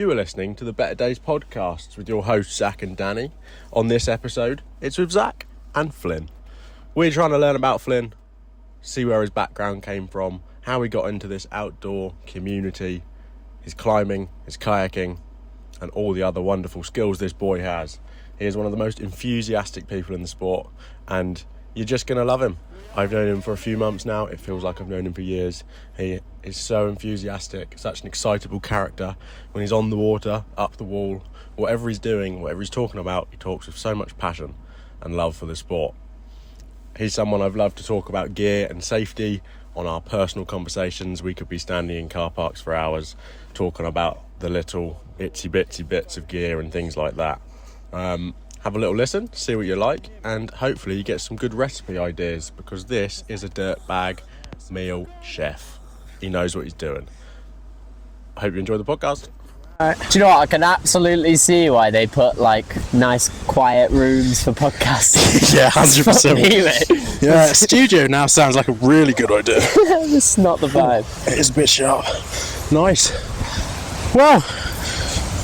You are listening to the Better Days Podcast with your hosts Zach and Danny. On this episode, it's with Zach and Flynn. We're trying to learn about Flynn, see where his background came from, how he got into this outdoor community, his climbing, his kayaking, and all the other wonderful skills this boy has. He is one of the most enthusiastic people in the sport, and you're just going to love him. I've known him for a few months now. It feels like I've known him for years. He is so enthusiastic, such an excitable character. When he's on the water, up the wall, whatever he's doing, whatever he's talking about, he talks with so much passion and love for the sport. He's someone I've loved to talk about gear and safety on our personal conversations. We could be standing in car parks for hours talking about the little itsy bitsy bits of gear and things like that. Have a little listen, see what you like, and hopefully you get some good recipe ideas, because this is a dirtbag meal chef. He knows what he's doing. I hope you enjoy the podcast. Do you know what? I can absolutely see why they put like nice quiet rooms for podcasting. Yeah, 100%. Yeah, studio now sounds like a really good idea. It's not the vibe. It is a bit sharp. Nice. Well,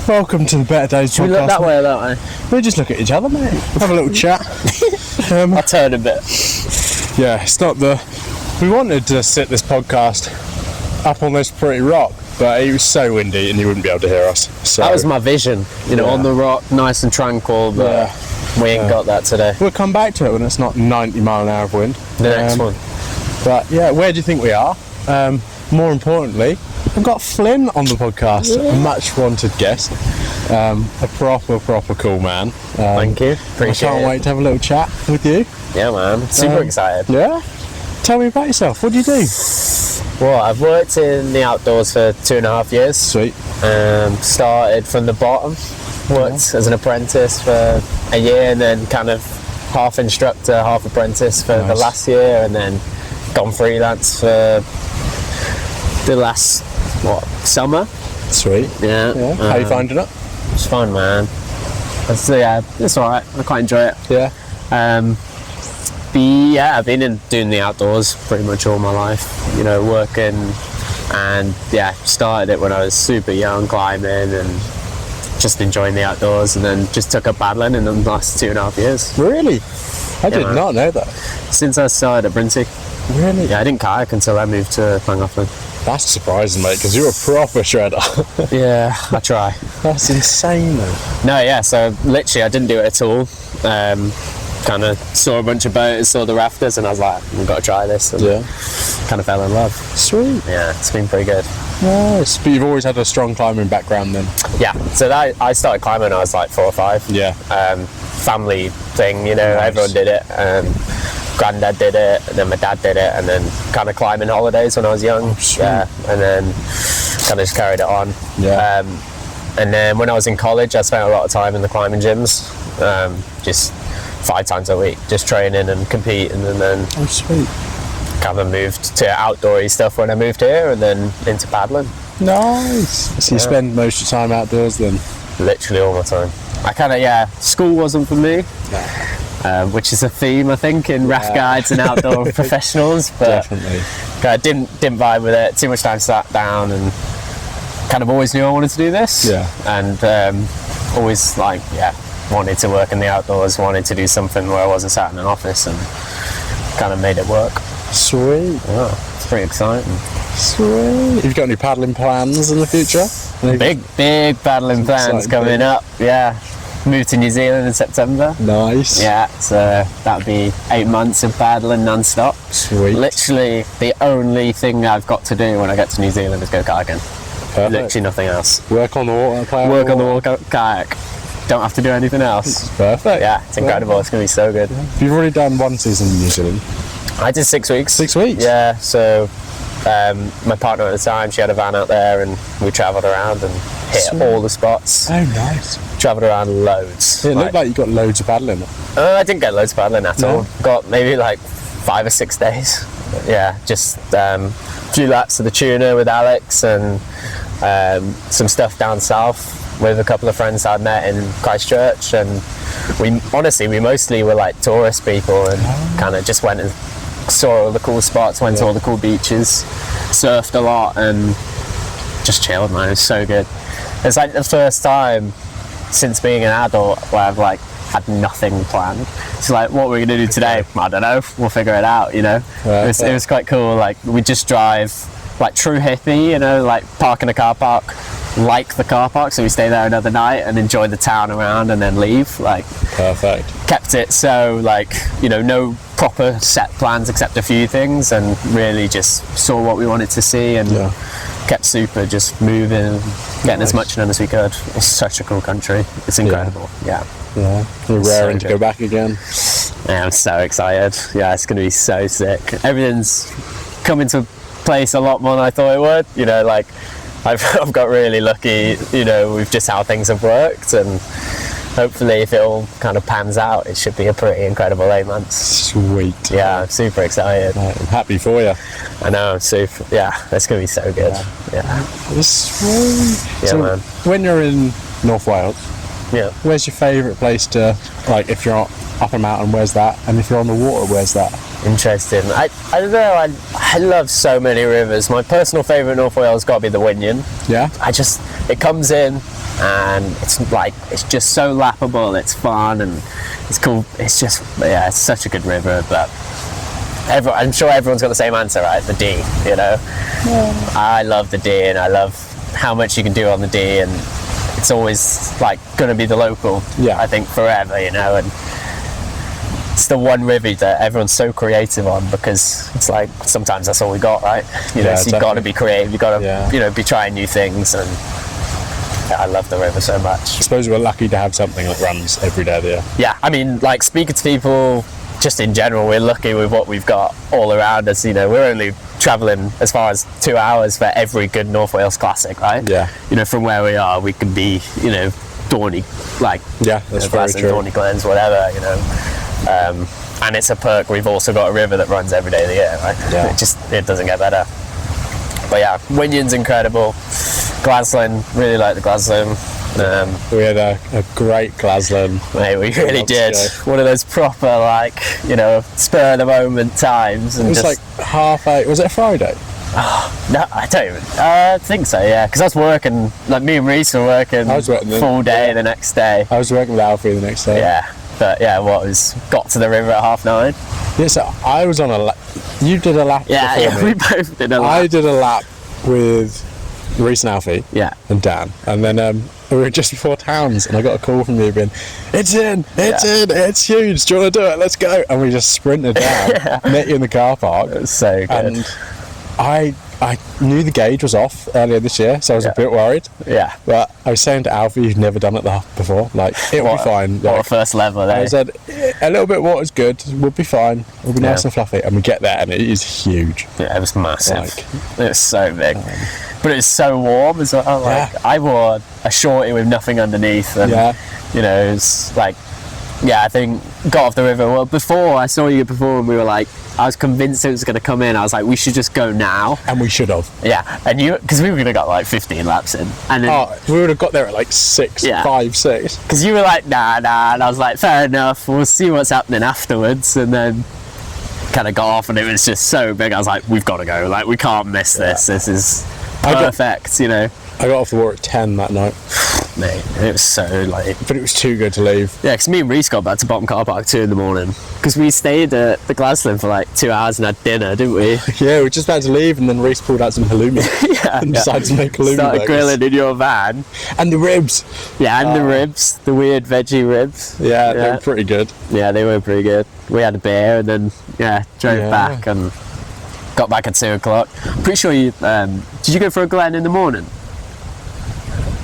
welcome to the Better Days Podcast. Should we look that way or that way? We'll just look at each other, mate. Have a little chat. I'll turn a bit. Yeah, it's not the... We wanted to sit this podcast up on this pretty rock, but it was so windy and you wouldn't be able to hear us. So that was my vision, on the rock, nice and tranquil, but we ain't got that today. We'll come back to it when it's not 90 mile an hour of wind. The next one. But yeah, where do you think we are? More importantly, we've got Flynn on the podcast, a much wanted guest. A proper cool man. Thank you. Appreciate I can't wait to have a little chat with you. Yeah, man. Super excited. Yeah? Tell me about yourself. What do you do? Well, I've worked in the outdoors for 2.5 years. Sweet. Started from the bottom. Worked as an apprentice for a year, and then kind of half instructor, half apprentice for the last year, and then gone freelance for the last, summer. Sweet. Yeah. How are you finding it? It's fun, man. It's alright. I quite enjoy it. Yeah. I've been doing the outdoors pretty much all my life, working, and started it when I was super young, climbing and just enjoying the outdoors, and then just took up paddling in the last 2.5 years. Really? I did not know that. Since I started at Brinty. Really? Yeah, I didn't kayak until I moved to Llangollen. That's surprising, mate, because you're a proper shredder. Yeah, I try. That's insane, though. No, yeah, so literally I didn't do it at all. Kind of saw a bunch of boats, saw the rafters, and I was like, we've got to try this. And kind of fell in love. Sweet. Yeah, it's been pretty good. Nice. But you've always had a strong climbing background then? Yeah, so I started climbing when I was like 4 or 5. Yeah. Family thing, everyone did it. Granddad did it, and then my dad did it, and then kind of climbing holidays when I was young. And then kind of just carried it on. Yeah. And then when I was in college, I spent a lot of time in the climbing gyms, just 5 times a week, just training and competing, and then sweet. Kind of moved to outdoorsy stuff when I moved here, and then into paddling. Nice. So you spend most of your time outdoors then? Literally all my time. I kind of, school wasn't for me. Which is a theme, I think, in raft guides and outdoor professionals, but definitely. I didn't vibe with it. Too much time sat down, and kind of always knew I wanted to do this. Yeah. And always wanted to work in the outdoors, wanted to do something where I wasn't sat in an office, and kind of made it work. Sweet. Yeah, it's pretty exciting. Sweet. Have you got any paddling plans in the future? Big paddling plans coming up. Yeah. Moved to New Zealand in September. Nice. Yeah, so that'll be 8 months of paddling non-stop. Sweet. Literally the only thing I've got to do when I get to New Zealand is go kayaking. Perfect. Literally nothing else. Work on the water, Work on the water, kayak. Don't have to do anything else. Perfect. Yeah, it's incredible. Perfect. It's going to be so good. You've already done 1 season in New Zealand. I did 6 weeks. 6 weeks? Yeah, so my partner at the time, she had a van out there, and we travelled around and hit all the spots. Oh, nice. Travelled around loads. It looked like you got loads of paddling. I didn't get loads of paddling at all. Got maybe like 5 or 6 days. Yeah, just a few laps of the tuna with Alex, and some stuff down south with a couple of friends I'd met in Christchurch, and we mostly were like tourist people, and kind of just went and saw all the cool spots, went to all the cool beaches, surfed a lot, and just chilled, man. It was so good. It's like the first time since being an adult where I've like had nothing planned. It's like, what we're gonna do today? I don't know. We'll figure it out. You know, it was quite cool. Like we just drive like true hippie. You know, like park in a car park, like the car park. So we stay there another night and enjoy the town around, and then leave. Like perfect. Kept it so like, you know, no proper set plans except a few things, and really just saw what we wanted to see, and kept super just moving, getting as much done as we could. It's such a cool country. It's incredible. Yeah. We're raring to go back again. Yeah, I'm so excited. Yeah, it's going to be so sick. Everything's coming to place a lot more than I thought it would. You know, like I've got really lucky, you know, with just how things have worked, and hopefully if it all kind of pans out, it should be a pretty incredible 8 months. Sweet. Yeah, I'm super excited. I'm happy for you. I know, I'm super. Yeah, it's going to be so good. Yeah. Sweet. Yeah, man. When you're in North Wales, where's your favourite place to, like, if you're up a mountain, where's that? And if you're on the water, where's that? Interesting. I don't know, I love so many rivers. My personal favourite in North Wales has got to be the Wynion. Yeah? It comes in and it's just so lappable, it's fun and it's cool. It's just, it's such a good river, but I'm sure everyone's got the same answer, right? The Dee, you know? Yeah. I love the Dee, and I love how much you can do on the Dee, and it's always like going to be the local, I think, forever, you know, and it's the one river that everyone's so creative on, because it's like sometimes that's all we got, right? You know, so you've got to be creative, you've got to, you know, be trying new things, and I love the river so much. I suppose we're lucky to have something that runs every day there. Yeah, I mean, like speaking to people, just in general, we're lucky with what we've got all around us. You know, we're only travelling as far as 2 hours for every good North Wales classic, right? Yeah. You know, from where we are, we can be, you know, Dorney, like, that's very true. Dorney Glens, whatever, you know. And it's a perk. We've also got a river that runs every day of the year, right? Yeah. It doesn't get better. But yeah, Wynyon's incredible. Glaslyn, really like the Glaslyn. We had a great Glaslyn. Mate, we really did. One of those proper, like, you know, spur of the moment times. And it was like 8:30. Was it a Friday? Oh, no, I don't even. I think so, yeah. Because I was working, like me and Reese were working full day the next day. I was working with Alfie the next day. Yeah. But yeah, got to the river at 9:30. Yeah, so I was on a lap. You did a lap before me. We both did a lap. I did a lap with Reese and Alfie and Dan. And then we were just before Towns, and I got a call from you being, it's in, it's huge, do you want to do it? Let's go. And we just sprinted down, met you in the car park. It was so good. And I knew the gauge was off earlier this year, so I was a bit worried. Yeah. But I was saying to Alfie, who'd never done it before, like, it'll be fine. What a first level there. I said, a little bit of water's good, we'll be fine, it'll be nice and fluffy. And we get there, and it is huge. Yeah, it was massive. It was so big. But it was so warm as well. Like, I wore a shorty with nothing underneath, and, you know, it's like, I think got off the river. Well, before I saw you before, and we were like, I was convinced it was going to come in. I was like, we should just go now. And we should have. Yeah, and because we were going to got like 15 laps in. And then, we would have got there at like 5, 6. Because you were like, nah, and I was like, fair enough, we'll see what's happening afterwards. And then kind of got off, and it was just so big. I was like, we've got to go. Like, we can't miss this. This is perfect, you know. I got off the water at 10 that night. Mate, it was so late. But it was too good to leave. Yeah, because me and Reese got back to Bottom Car Park 2 in the morning. Because we stayed at the Glaslyn for like 2 hours and had dinner, didn't we? Yeah, we were just about to leave, and then Reese pulled out some halloumi. and decided to make halloumi Started burgers. Grilling in your van. And the ribs. Yeah, and the ribs. The weird veggie ribs. Yeah, they were pretty good. Yeah, they were pretty good. We had a beer and then, drove back and got back at 2 o'clock. Pretty sure you, did you go for a Glen in the morning?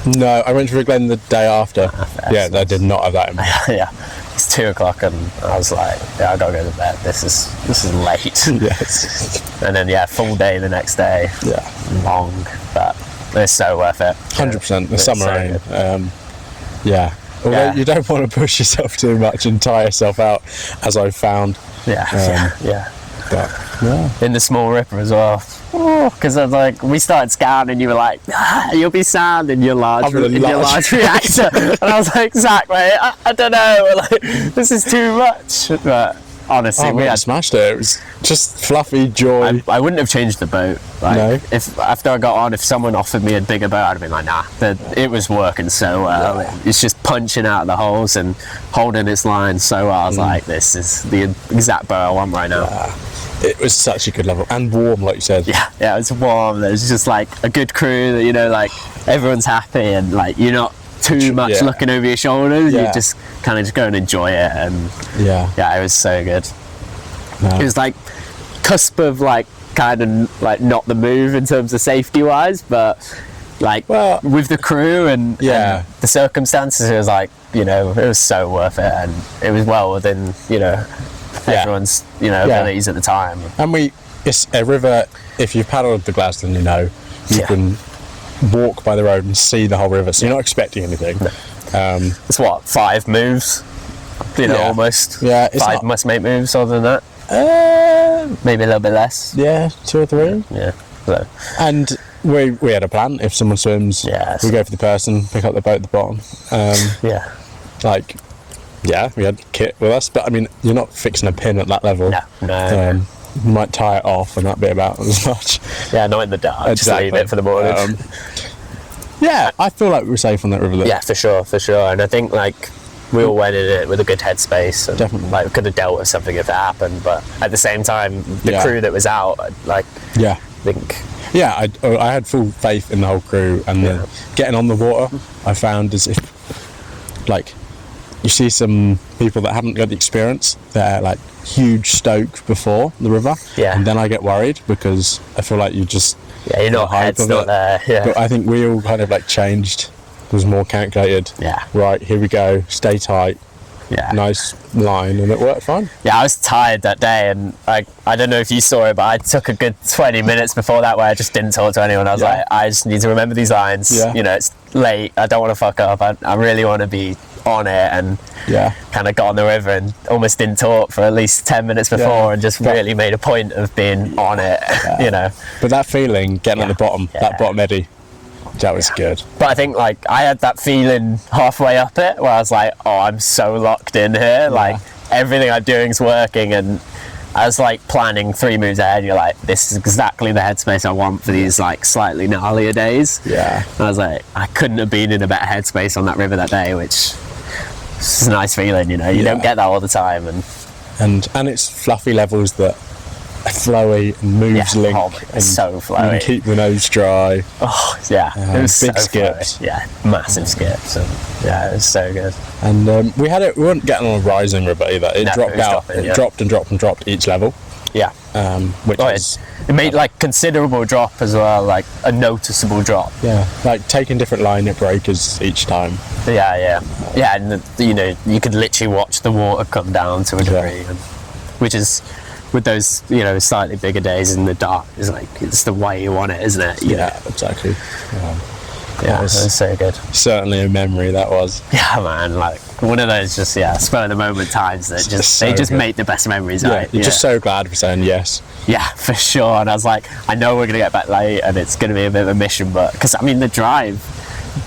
No, I went for a Glen the day after. I did not have that in me. It's 2 o'clock and I was like, I gotta go to bed. This is late. Yes. And then full day the next day. Yeah. Long, but it's so worth it. 100%. The summer rain. Although you don't want to push yourself too much and tire yourself out, as I've found. But, in the small ripper as well. Because we started scouting and you were like, you'll be sound in your large reactor. And I was like, Zach, mate, I don't know, like, this is too much. But honestly, we had smashed it. It was just fluffy joy. I wouldn't have changed the boat. Like, No. If after I got on, if someone offered me a bigger boat, I'd have been like, nah. It was working so well. Yeah. It's just punching out the holes and holding its line so well. I was like, this is the exact boat I want right now. It was such a good level and warm, like you said. Yeah, it was warm. There's just like a good crew that, you know, like everyone's happy and like you're not too much looking over your shoulders. You just kind of just go and enjoy it. And it was so good. No. It was like cusp of like kind of like not the move in terms of safety wise, but like with the crew and the circumstances, it was like, you know, it was so worth it, and it was well within, you know, everyone's, you know, abilities at the time. And it's a river. If you've paddled the Glaston, you know, you can walk by the road and see the whole river, so you're not expecting anything. No. It's what, 5 moves, you know, almost. Yeah, it's 5 must-make moves. Other than that, maybe a little bit less. Yeah, 2 or 3. Yeah. So. And we had a plan. If someone swims, we go for the person, pick up the boat at the bottom. We had kit with us, but I mean, you're not fixing a pin at that level. No. You might tie it off, and that'd be about as much. Yeah, not in the dark. Exactly. Just leave it for the morning. I feel like we were safe on that river. Yeah, for sure. And I think like we all went in it with a good headspace. And, definitely. Like, we could have dealt with something if it happened, but at the same time, the crew that was out, like, I think. Yeah, I had full faith in the whole crew, and then getting on the water, I found as if, like, you see some people that haven't got the experience, they're like huge stoked before the river, and then I get worried because I feel like you just you're not head's not there. But I think we all kind of like changed, was more calculated. Right, here we go, stay tight. Nice line, and it worked fine. I was tired that day, and I don't know if you saw it, but I took a good 20 minutes before that where I just didn't talk to anyone. I was like, I just need to remember these lines. You know, it's late, I don't want to fuck up, I really want to be on it, and kind of got on the river and almost didn't talk for at least 10 minutes before, and just really made a point of being on it. You know, but that feeling getting at the bottom, that bottom eddy, that was good. But I think like I had that feeling halfway up it where I was like, oh, I'm so locked in here, like everything I'm doing is working, and I was like planning 3 moves ahead, and you're like, this is exactly the headspace I want for these like slightly gnarlier days. And I was like, I couldn't have been in a better headspace on that river that day, which is a nice feeling, you know. You don't get that all the time, and it's fluffy levels that are flowy and moves link, and so flowy. You can keep the nose dry. It was big so skips. Flowy. Massive skips, and it was so good. And we weren't getting on a rising river either. It dropped out. It dropped and dropped and dropped each level. Which it made like considerable drop as well, like a noticeable drop. Like taking different line at breakers each time. And you know, you could literally watch the water come down to a degree, and, which is with those, you know, slightly bigger days in the dark, is like, it's the way you want it, isn't it? Exactly. It was so good. Certainly a memory, that was. Man, like one of those just spur of the moment times that just make the best memories. You're just so glad for saying yes. For sure. And I was like, I know we're gonna get back late and it's gonna be a bit of a mission, but because I mean the drive,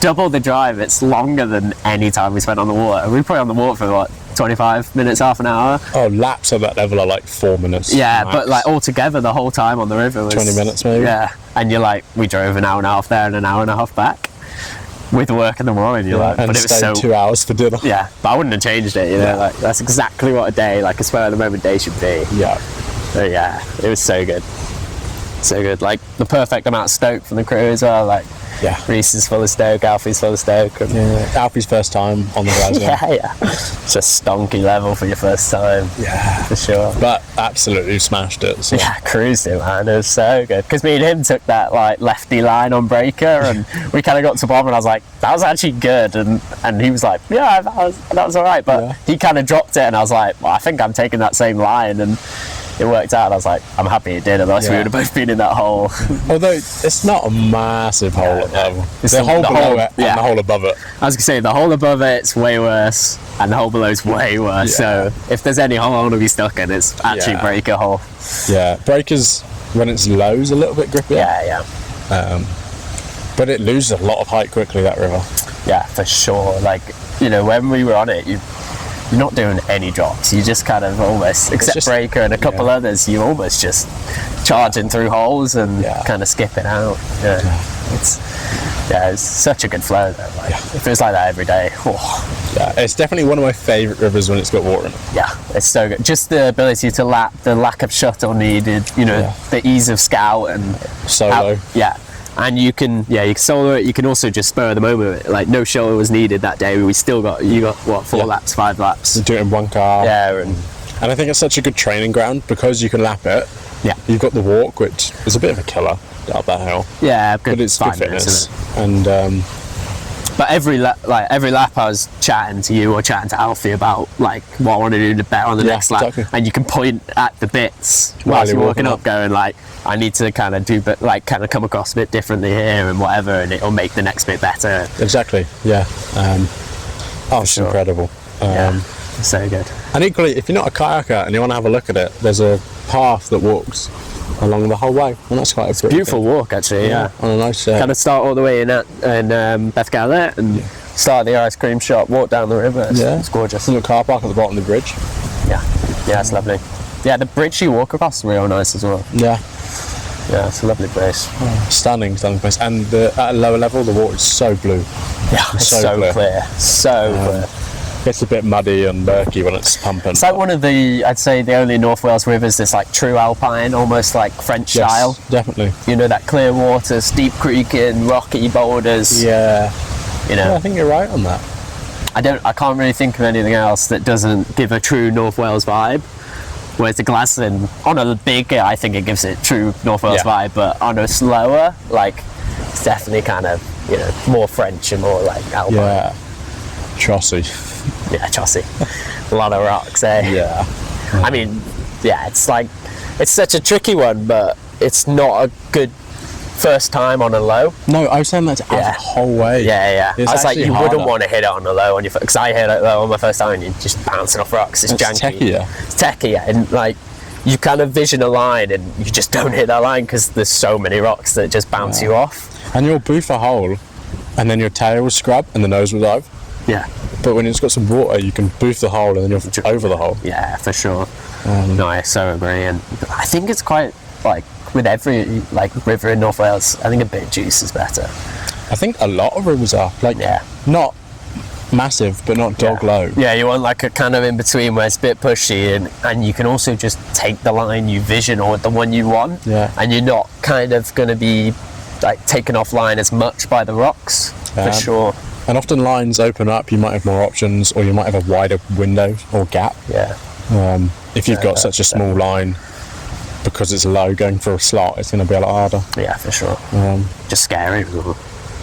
double the drive, it's longer than any time we spent on the water. We were probably on the water for what, 25 minutes, half an hour. Laps at that level are like 4 minutes. Max. But like altogether the whole time on the river was 20 minutes maybe. And you're like, we drove an hour and a half there and an hour and a half back with work in the morning. You're like, and but it was so 2 hours for dinner. But I wouldn't have changed it, you know. Like that's exactly what a day, like a spur of the moment day, should be. But it was so good, like the perfect amount of stoke from the crew as well. Like Reese is full of stoke, Alfie's full of stoke. Alfie's first time on the Glasgow. It's a stonky level for your first time. For sure. But absolutely smashed it. So. Cruised it, man. It was so good. Because me and him took that like lefty line on breaker, and we kind of got to bottom, and I was like, that was actually good. And he was like, that was all right. But he kind of dropped it, and I was like, well, I think I'm taking that same line, and it worked out. And I was like, I'm happy it did, otherwise we would have both been in that hole. Although it's not a massive hole at level. It's the hole below it and the hole above it. I was going to say, the hole above it's way worse, and the hole below is way worse. So if there's any hole I want to be stuck in, it's actually breaker hole. Breakers, when it's low, is a little bit grippy. But it loses a lot of height quickly, that river. For sure. Like, you know, when we were on it, you're not doing any drops. You just kind of almost, except breaker and a couple others, you're almost just charging through holes and kind of skipping out. It's such a good flow though. Like, if it was like that every day, yeah, it's definitely one of my favourite rivers when it's got water in it. Yeah, it's so good. Just the ability to lap, the lack of shuttle needed, the ease of scout and solo. And you can solo it. You can also just spur the moment with it. Like, no shuttle was needed that day. You got what, 4 laps, 5 laps. You do it in one car. Yeah, and I think it's such a good training ground because you can lap it. Yeah, you've got the walk, which is a bit of a killer up that hill. Yeah, but it's good fitness. And but every lap I was chatting to you or chatting to Alfie about like what I want to do better on the next lap, and you can point at the bits while you're walking up, going like, I need to kind of do, but like kind of come across a bit differently here and whatever, and it'll make the next bit better. Exactly. Yeah. It's incredible. So good. And equally, if you're not a kayaker and you want to have a look at it, there's a path that walks along the whole way, and that's quite a beautiful walk actually. Yeah, on a nice kind of start all the way in Beth Gallet and start at the ice cream shop, walk down the river. It's gorgeous. There's a car park at the bottom of the bridge. Yeah, it's lovely. Yeah, the bridge you walk across is real nice as well. Yeah, it's a lovely place. Stunning place. And at a lower level, the water is so blue. Yeah, it's so clear. Clear. It's a bit muddy and murky when it's pumping. It's like one of I'd say the only North Wales rivers that's like true alpine, almost like French style. Definitely. That clear water, steep creaking, rocky boulders. Yeah. I think you're right on that. I can't really think of anything else that doesn't give a true North Wales vibe. Whereas the Glaslyn, on a bigger, I think it gives it true North Wales vibe, but on a slower, like, it's definitely kind of, more French and more like alpine. Yeah. Chossy. Yeah, chossy. A lot of rocks, eh? Yeah. I mean, it's like, it's such a tricky one, but it's not a good first time on a low. No, I was saying that the whole way. Yeah. I was like, you harder. wouldn't want to hit it on a low on your, because I hit it low on my first time and you're just bouncing off rocks. It's janky. It's techie, and like, you kind of vision a line and you just don't hit that line because there's so many rocks that just bounce you off. And you'll boof a hole and then your tail will scrub and the nose will dive. Yeah. But when it's got some water, you can boof the hole and then you're over the hole. Yeah, for sure. No, I so agree. And I think it's quite, like, with every, like, river in North Wales, I think a bit of juice is better. I think a lot of rivers are. Like, not massive, but not dog low. Yeah, you want, like, a kind of in between where it's a bit pushy and you can also just take the line you vision or the one you want. Yeah. And you're not kind of going to be, like, taken offline as much by the rocks, for sure. And often lines open up, you might have more options, or you might have a wider window or gap. Yeah. If you've got such a small line, because it's low, going for a slot, it's going to be a lot harder. Yeah, for sure. Just scary as well.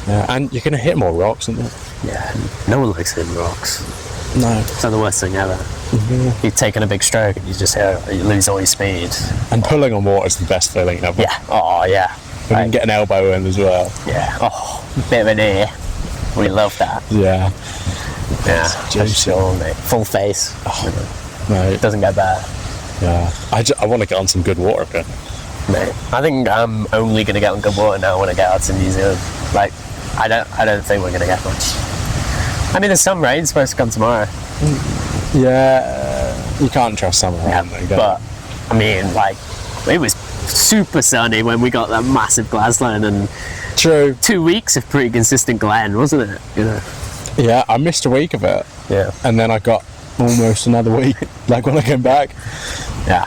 Yeah, and you're going to hit more rocks, aren't you? Yeah, no one likes hitting rocks. No. It's not the worst thing ever. Mm-hmm. You've taken a big stroke and you just you lose all your speed. And pulling on water is the best feeling ever. Yeah. Oh, yeah. And you can get an elbow in as well. Yeah. Oh, bit of an ear. We love that. Yeah. Yeah, for sure, mate. Full face. Oh, no. It doesn't get bad. Yeah. I want to get on some good water again. Mate, I think I'm only going to get on good water now when I get out to New Zealand. Like, I don't think we're going to get much. I mean, there's some rain supposed to come tomorrow. Yeah, you can't trust summer rain. But, I mean, like, it was super sunny when we got that massive Glaslyn, and true, 2 weeks of pretty consistent Glen, wasn't it? Yeah, I missed a week of it. Yeah. And then I got almost another week, like when I came back. Yeah.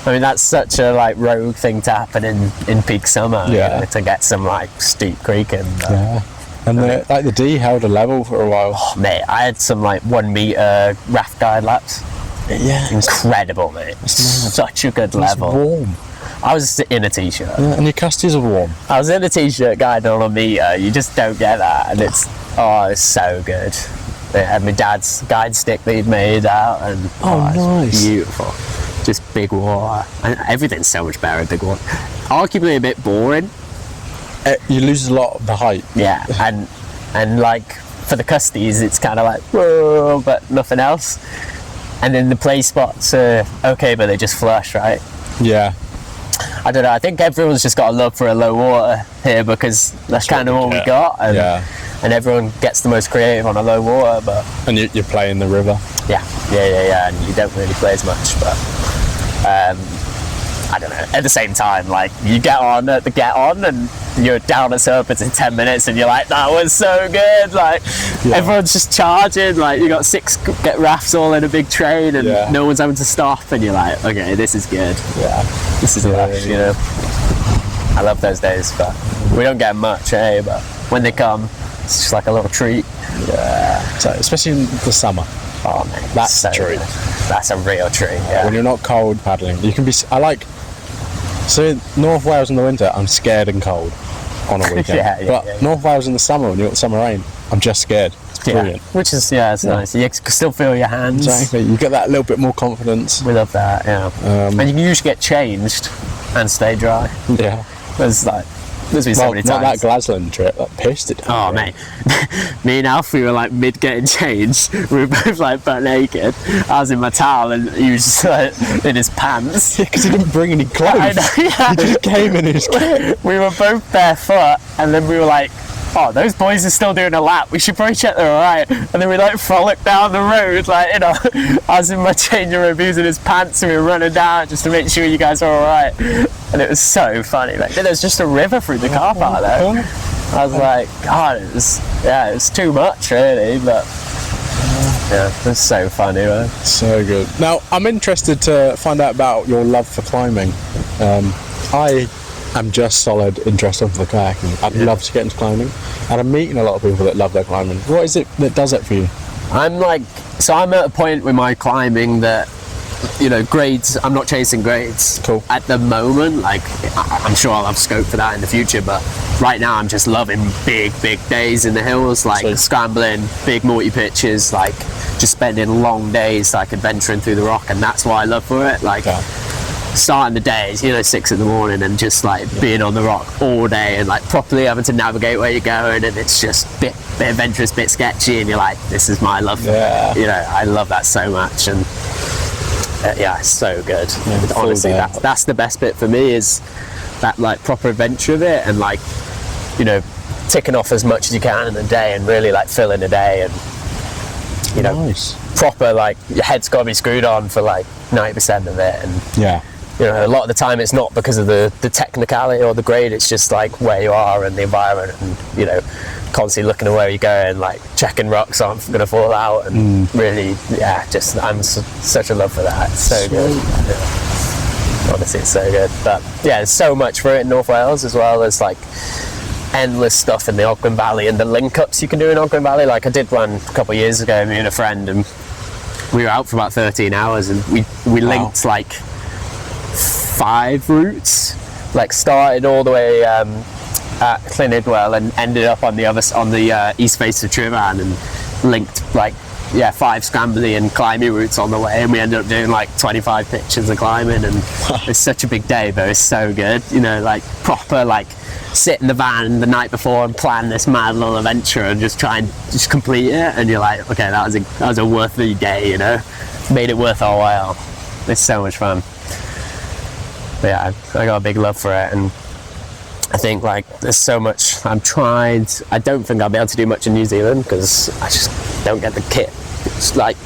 I mean, that's such a, like, rogue thing to happen in peak summer. Yeah. To get some, like, steep creaking. Yeah. And the D held a level for a while. Oh, mate, I had some, like, 1 metre raft guide laps. Yeah. Incredible, mate. Such a good level. Warm. I was in a t-shirt. Yeah, and your custies are warm. I was in a t-shirt guiding on a metre. You just don't get that. And it's so good. It had my dad's guide stick that he'd made out. And nice. It's beautiful. Just big water. And everything's so much better at big water. Arguably a bit boring. You lose a lot of the height. Yeah, and like for the custies, it's kind of like whoa, but nothing else. And then the play spots are okay, but they just flush, right? Yeah. I don't know. I think everyone's just got a love for a low water here because that's kind of what we got. And and everyone gets the most creative on a low water. But And you play in the river. yeah, and you don't really play as much. But I don't know. At the same time, like, you get on at the get on, and you're down at Serpents in 10 minutes, and you're like, that was so good. Like, everyone's just charging. Like, you got 6 get rafts all in a big train, and no one's having to stop, and you're like, okay, this is good. Yeah, this is lush, you know. I love those days, but we don't get much, but when they come, it's just like a little treat. Yeah. So, especially in the summer. Oh man, that's so a treat. Good. That's a real treat. Yeah. When you're not cold paddling, you can be. So in North Wales in the winter, I'm scared and cold on a weekend. But North Wales in the summer, when you've got summer rain, I'm just scared. It's brilliant. Which is it's nice. You can still feel your hands. Exactly. You get that little bit more confidence. We love that. Yeah. And you can usually get changed and stay dry. Yeah. There's so many times. Not that Glasland trip, that pissed it down. Oh, mate. Me and Alf, we were like mid getting changed. We were both like butt naked. I was in my towel and he was just like in his pants. Yeah, because he didn't bring any clothes. I know, yeah. He just came in his kit. We were both barefoot, and then we were like, oh, those boys are still doing a lap. We should probably check they're alright. And then we like frolicked down the road, like, you know, I was in my changing room using his pants, and we were running down just to make sure you guys are alright. And it was so funny. Like, there's just a river through the car park there. I was like, God, it was too much really, but yeah, it was so funny, man. So good. Now, I'm interested to find out about your love for climbing. I am just solid interested for the kayaking. I'd love to get into climbing, and I'm meeting a lot of people that love their climbing. What is it that does it for you? I'm at a point with my climbing that, you know, grades, I'm not chasing grades. Cool. At the moment, like, I'm sure I'll have scope for that in the future, but right now I'm just loving big days in the hills, like scrambling, big multi-pitches, like just spending long days, like adventuring through the rock, and that's what I love for it. Like, starting the days, 6 in the morning, and just like being on the rock all day, and like properly having to navigate where you're going, and it's just bit adventurous, bit sketchy, and you're like, this is my love for it. You know, I love that so much, and it's so good. Honestly, that's the best bit for me, is that like proper adventure of it, and like, you know, ticking off as much as you can in the day, and really like filling a day, and you know, proper, like, your head's got to be screwed on for like 90% of it, and you know, a lot of the time it's not because of the technicality or the grade, it's just like where you are and the environment, and you know, constantly looking at where you're going, like checking rocks aren't going to fall out, and really, I'm such a love for that. It's so good. Honestly, it's so good. But yeah, there's so much for it in North Wales, as well as like endless stuff in the Ogwen Valley, and the link-ups you can do in Ogwen Valley. Like, I did one a couple of years ago, me and a friend, and we were out for about 13 hours, and we linked like 5 routes, like started all the way at Llynidwell and ended up on the east face of Tryfan, and linked like 5 scrambly and climbing routes on the way, and we ended up doing like 25 pitches of climbing, and it's such a big day, but it's so good, you know, like proper, like sit in the van the night before and plan this mad little adventure and just try and just complete it, and you're like, okay, that was a worthy day, you know, made it worth our while. It's so much fun. But yeah, I got a big love for it, and I think like there's so much I don't think I'll be able to do much in New Zealand, because I just don't get the kit. It's like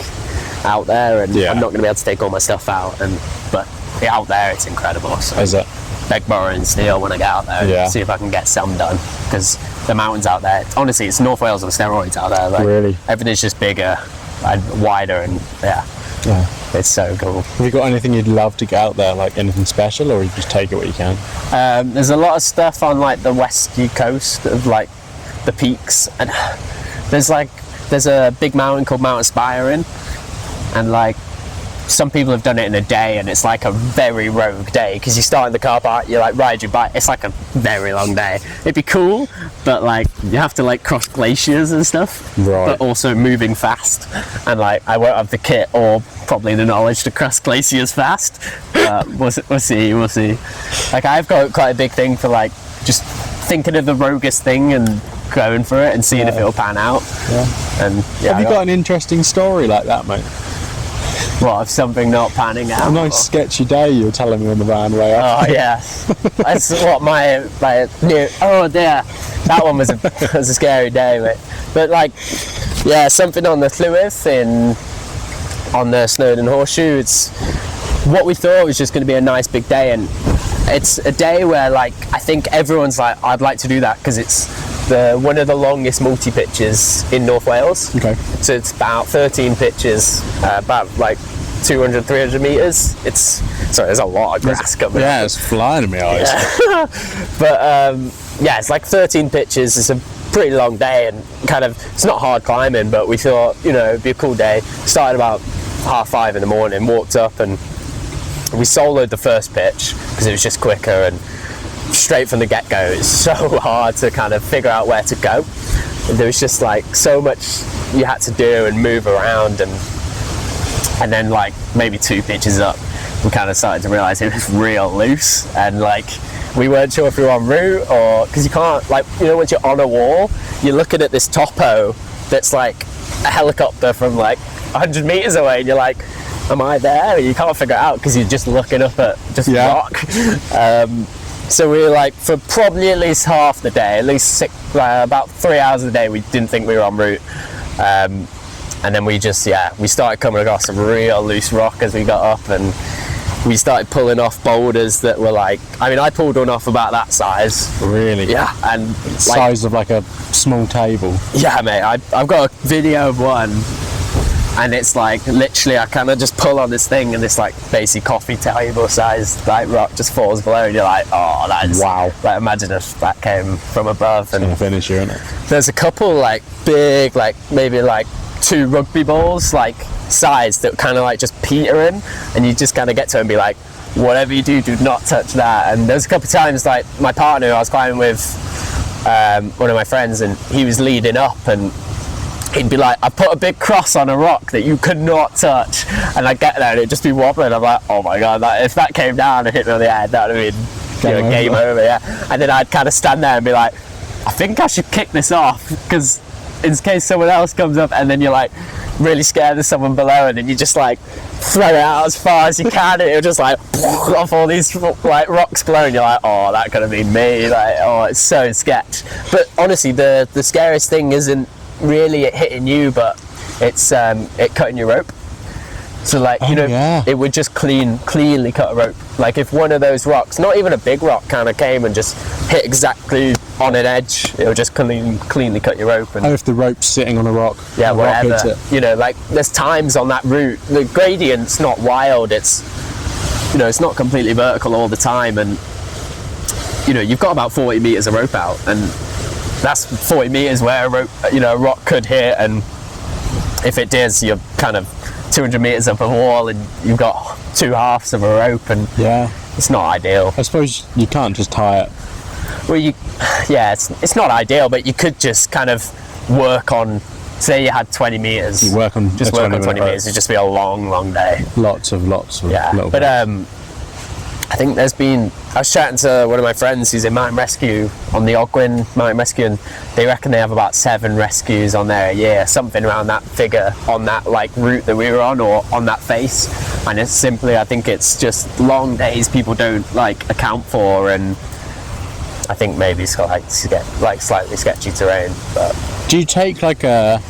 out there, and I'm not going to be able to take all my stuff out, but out there it's incredible. So is it? Beg, borrow and steal when I get out there, and see if I can get some done, because the mountains out there, honestly, it's North Wales on steroids out there. Like, really, everything's just bigger and wider, and it's so cool. Have you got anything you'd love to get out there, like anything special, or you just take it what you can? There's a lot of stuff on like the western coast of like the peaks, and there's a big mountain called Mount Aspiring, and like some people have done it in a day, and it's like a very rogue day, because you start in the car park, you like ride your bike, it's like a very long day. It'd be cool, but like you have to like cross glaciers and stuff, but also moving fast, and like I won't have the kit or probably the knowledge to cross glaciers fast, but we'll see. Like, I've got quite a big thing for like just thinking of the roguest thing and going for it and seeing if it'll pan out. And have you got an interesting story like that, mate? What, of something not panning out? A nice sketchy day you were telling me on the van way up. Oh yeah, that's what my new. Oh dear, that one was a scary day, mate. But like, yeah, something on the Llywelyn on the Snowdon Horseshoe. It's what we thought was just going to be a nice big day, and it's a day where like I think everyone's like, I'd like to do that because it's one of the longest multi-pitches in North Wales. Okay. So it's about 13 pitches, about like 200, 300 metres. There's a lot of grass coming up. Yeah, it's flying in my eyes. Yeah. But yeah, it's like 13 pitches. It's a pretty long day, and kind of, it's not hard climbing, but we thought, you know, it'd be a cool day. Started about 5:30 in the morning, walked up, and we soloed the first pitch because it was just quicker, and straight from the get-go it's so hard to kind of figure out where to go. There was just like so much you had to do and move around, and then like maybe 2 pitches up we kind of started to realise it was real loose, and like we weren't sure if we were en route, or because you can't, like, you know, once you're on a wall you're looking at this topo that's like a helicopter from like 100 metres away, and you're like, am I there? You can't figure it out because you're just looking up at just rock. So we were like, for probably at least half the day, at least about 3 hours a day, we didn't think we were en route. And then we just, we started coming across some real loose rock as we got up, and we started pulling off boulders that were like, I mean, I pulled one off about that size. Really? Yeah. And size of like a small table. Yeah, mate, I've got a video of one, and it's like literally I kind of just pull on this thing, and this like basic coffee table size like rock just falls below, and you're like, oh, that is wow. Like, imagine if that came from above. And it's gonna finish you, isn't it? There's a couple like big, like maybe like 2 rugby balls like size that kind of like just petering, and you just kind of get to it and be like, whatever you do not touch that. And there's a couple of times like my partner who I was climbing with, one of my friends, and he was leading up, and he'd be like, I put a big cross on a rock that you could not touch, and I'd get there and it'd just be wobbling. I'm like, oh my god, if that came down and hit me on the head, that would have been game over, yeah. And then I'd kind of stand there and be like, I think I should kick this off, because in case someone else comes up, and then you're like really scared of someone below, and then you just like throw it out as far as you can, and it'll just like off all these like rocks below, and you're like, oh, that could have been me. Like, oh, it's so sketch. But honestly, the scariest thing isn't really it hitting you, but it's it cutting your rope. So like, you know, it would just cleanly cut a rope. Like if one of those rocks, not even a big rock, kind of came and just hit exactly on an edge, it would just cleanly cut your rope. And if the rope's sitting on a rock, yeah, whatever. You know, like there's times on that route, the gradient's not wild. It's, you know, it's not completely vertical all the time, and you know, you've got about 40 meters of rope out, and that's 40 meters where a rope, you know, a rock could hit, and if it does, you're kind of 200 meters up a wall, and you've got 2 halves of a rope, and it's not ideal. I suppose you can't just tie it. Well, it's not ideal, but you could just kind of work on, say you had 20 meters. You work on 20 meters. It'd just be a long day. Lots of yeah. But I think there's been, I was chatting to one of my friends who's in mountain rescue on the Ogwen mountain rescue, and they reckon they have about 7 rescues on there a year, something around that figure on that like route that we were on, or on that face. And it's simply, I think it's just long days people don't like account for, and I think maybe it's like slightly sketchy terrain. But do you take like a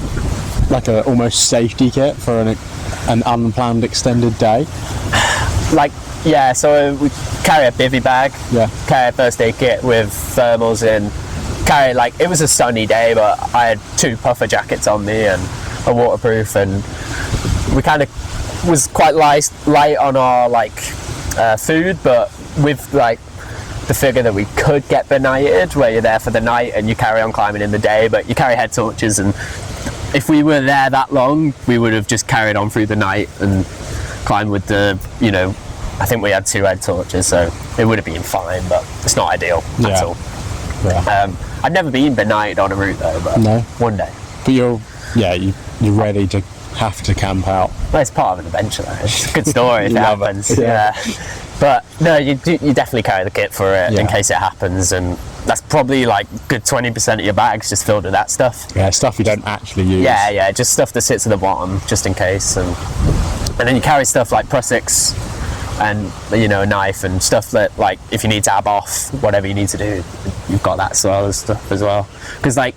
almost safety kit for an unplanned extended day? Like, yeah, so we carry a bivvy bag, carry a first aid kit with thermals in, carry, like, it was a sunny day, but I had 2 puffer jackets on me and a waterproof, and we kind of was quite light on our like food, but with like the figure that we could get benighted, where you're there for the night and you carry on climbing in the day, but you carry head torches, and if we were there that long, we would have just carried on through the night and climbed with the, you know, I think we had 2 head torches, so it would have been fine, but it's not ideal at all. Yeah. I've never been benighted on a route though, but one day. But you're ready to have to camp out. Well, it's part of an adventure though. It's a good story if it happens. Yeah. But no, you definitely carry the kit for it in case it happens, and that's probably like good 20% of your bag's just filled with that stuff. Yeah, stuff you don't actually use. Yeah, just stuff that sits at the bottom just in case. And And then you carry stuff like prussics and, you know, a knife and stuff that, like, if you need to ab off whatever you need to do, you've got that sort of stuff as well. Because, like,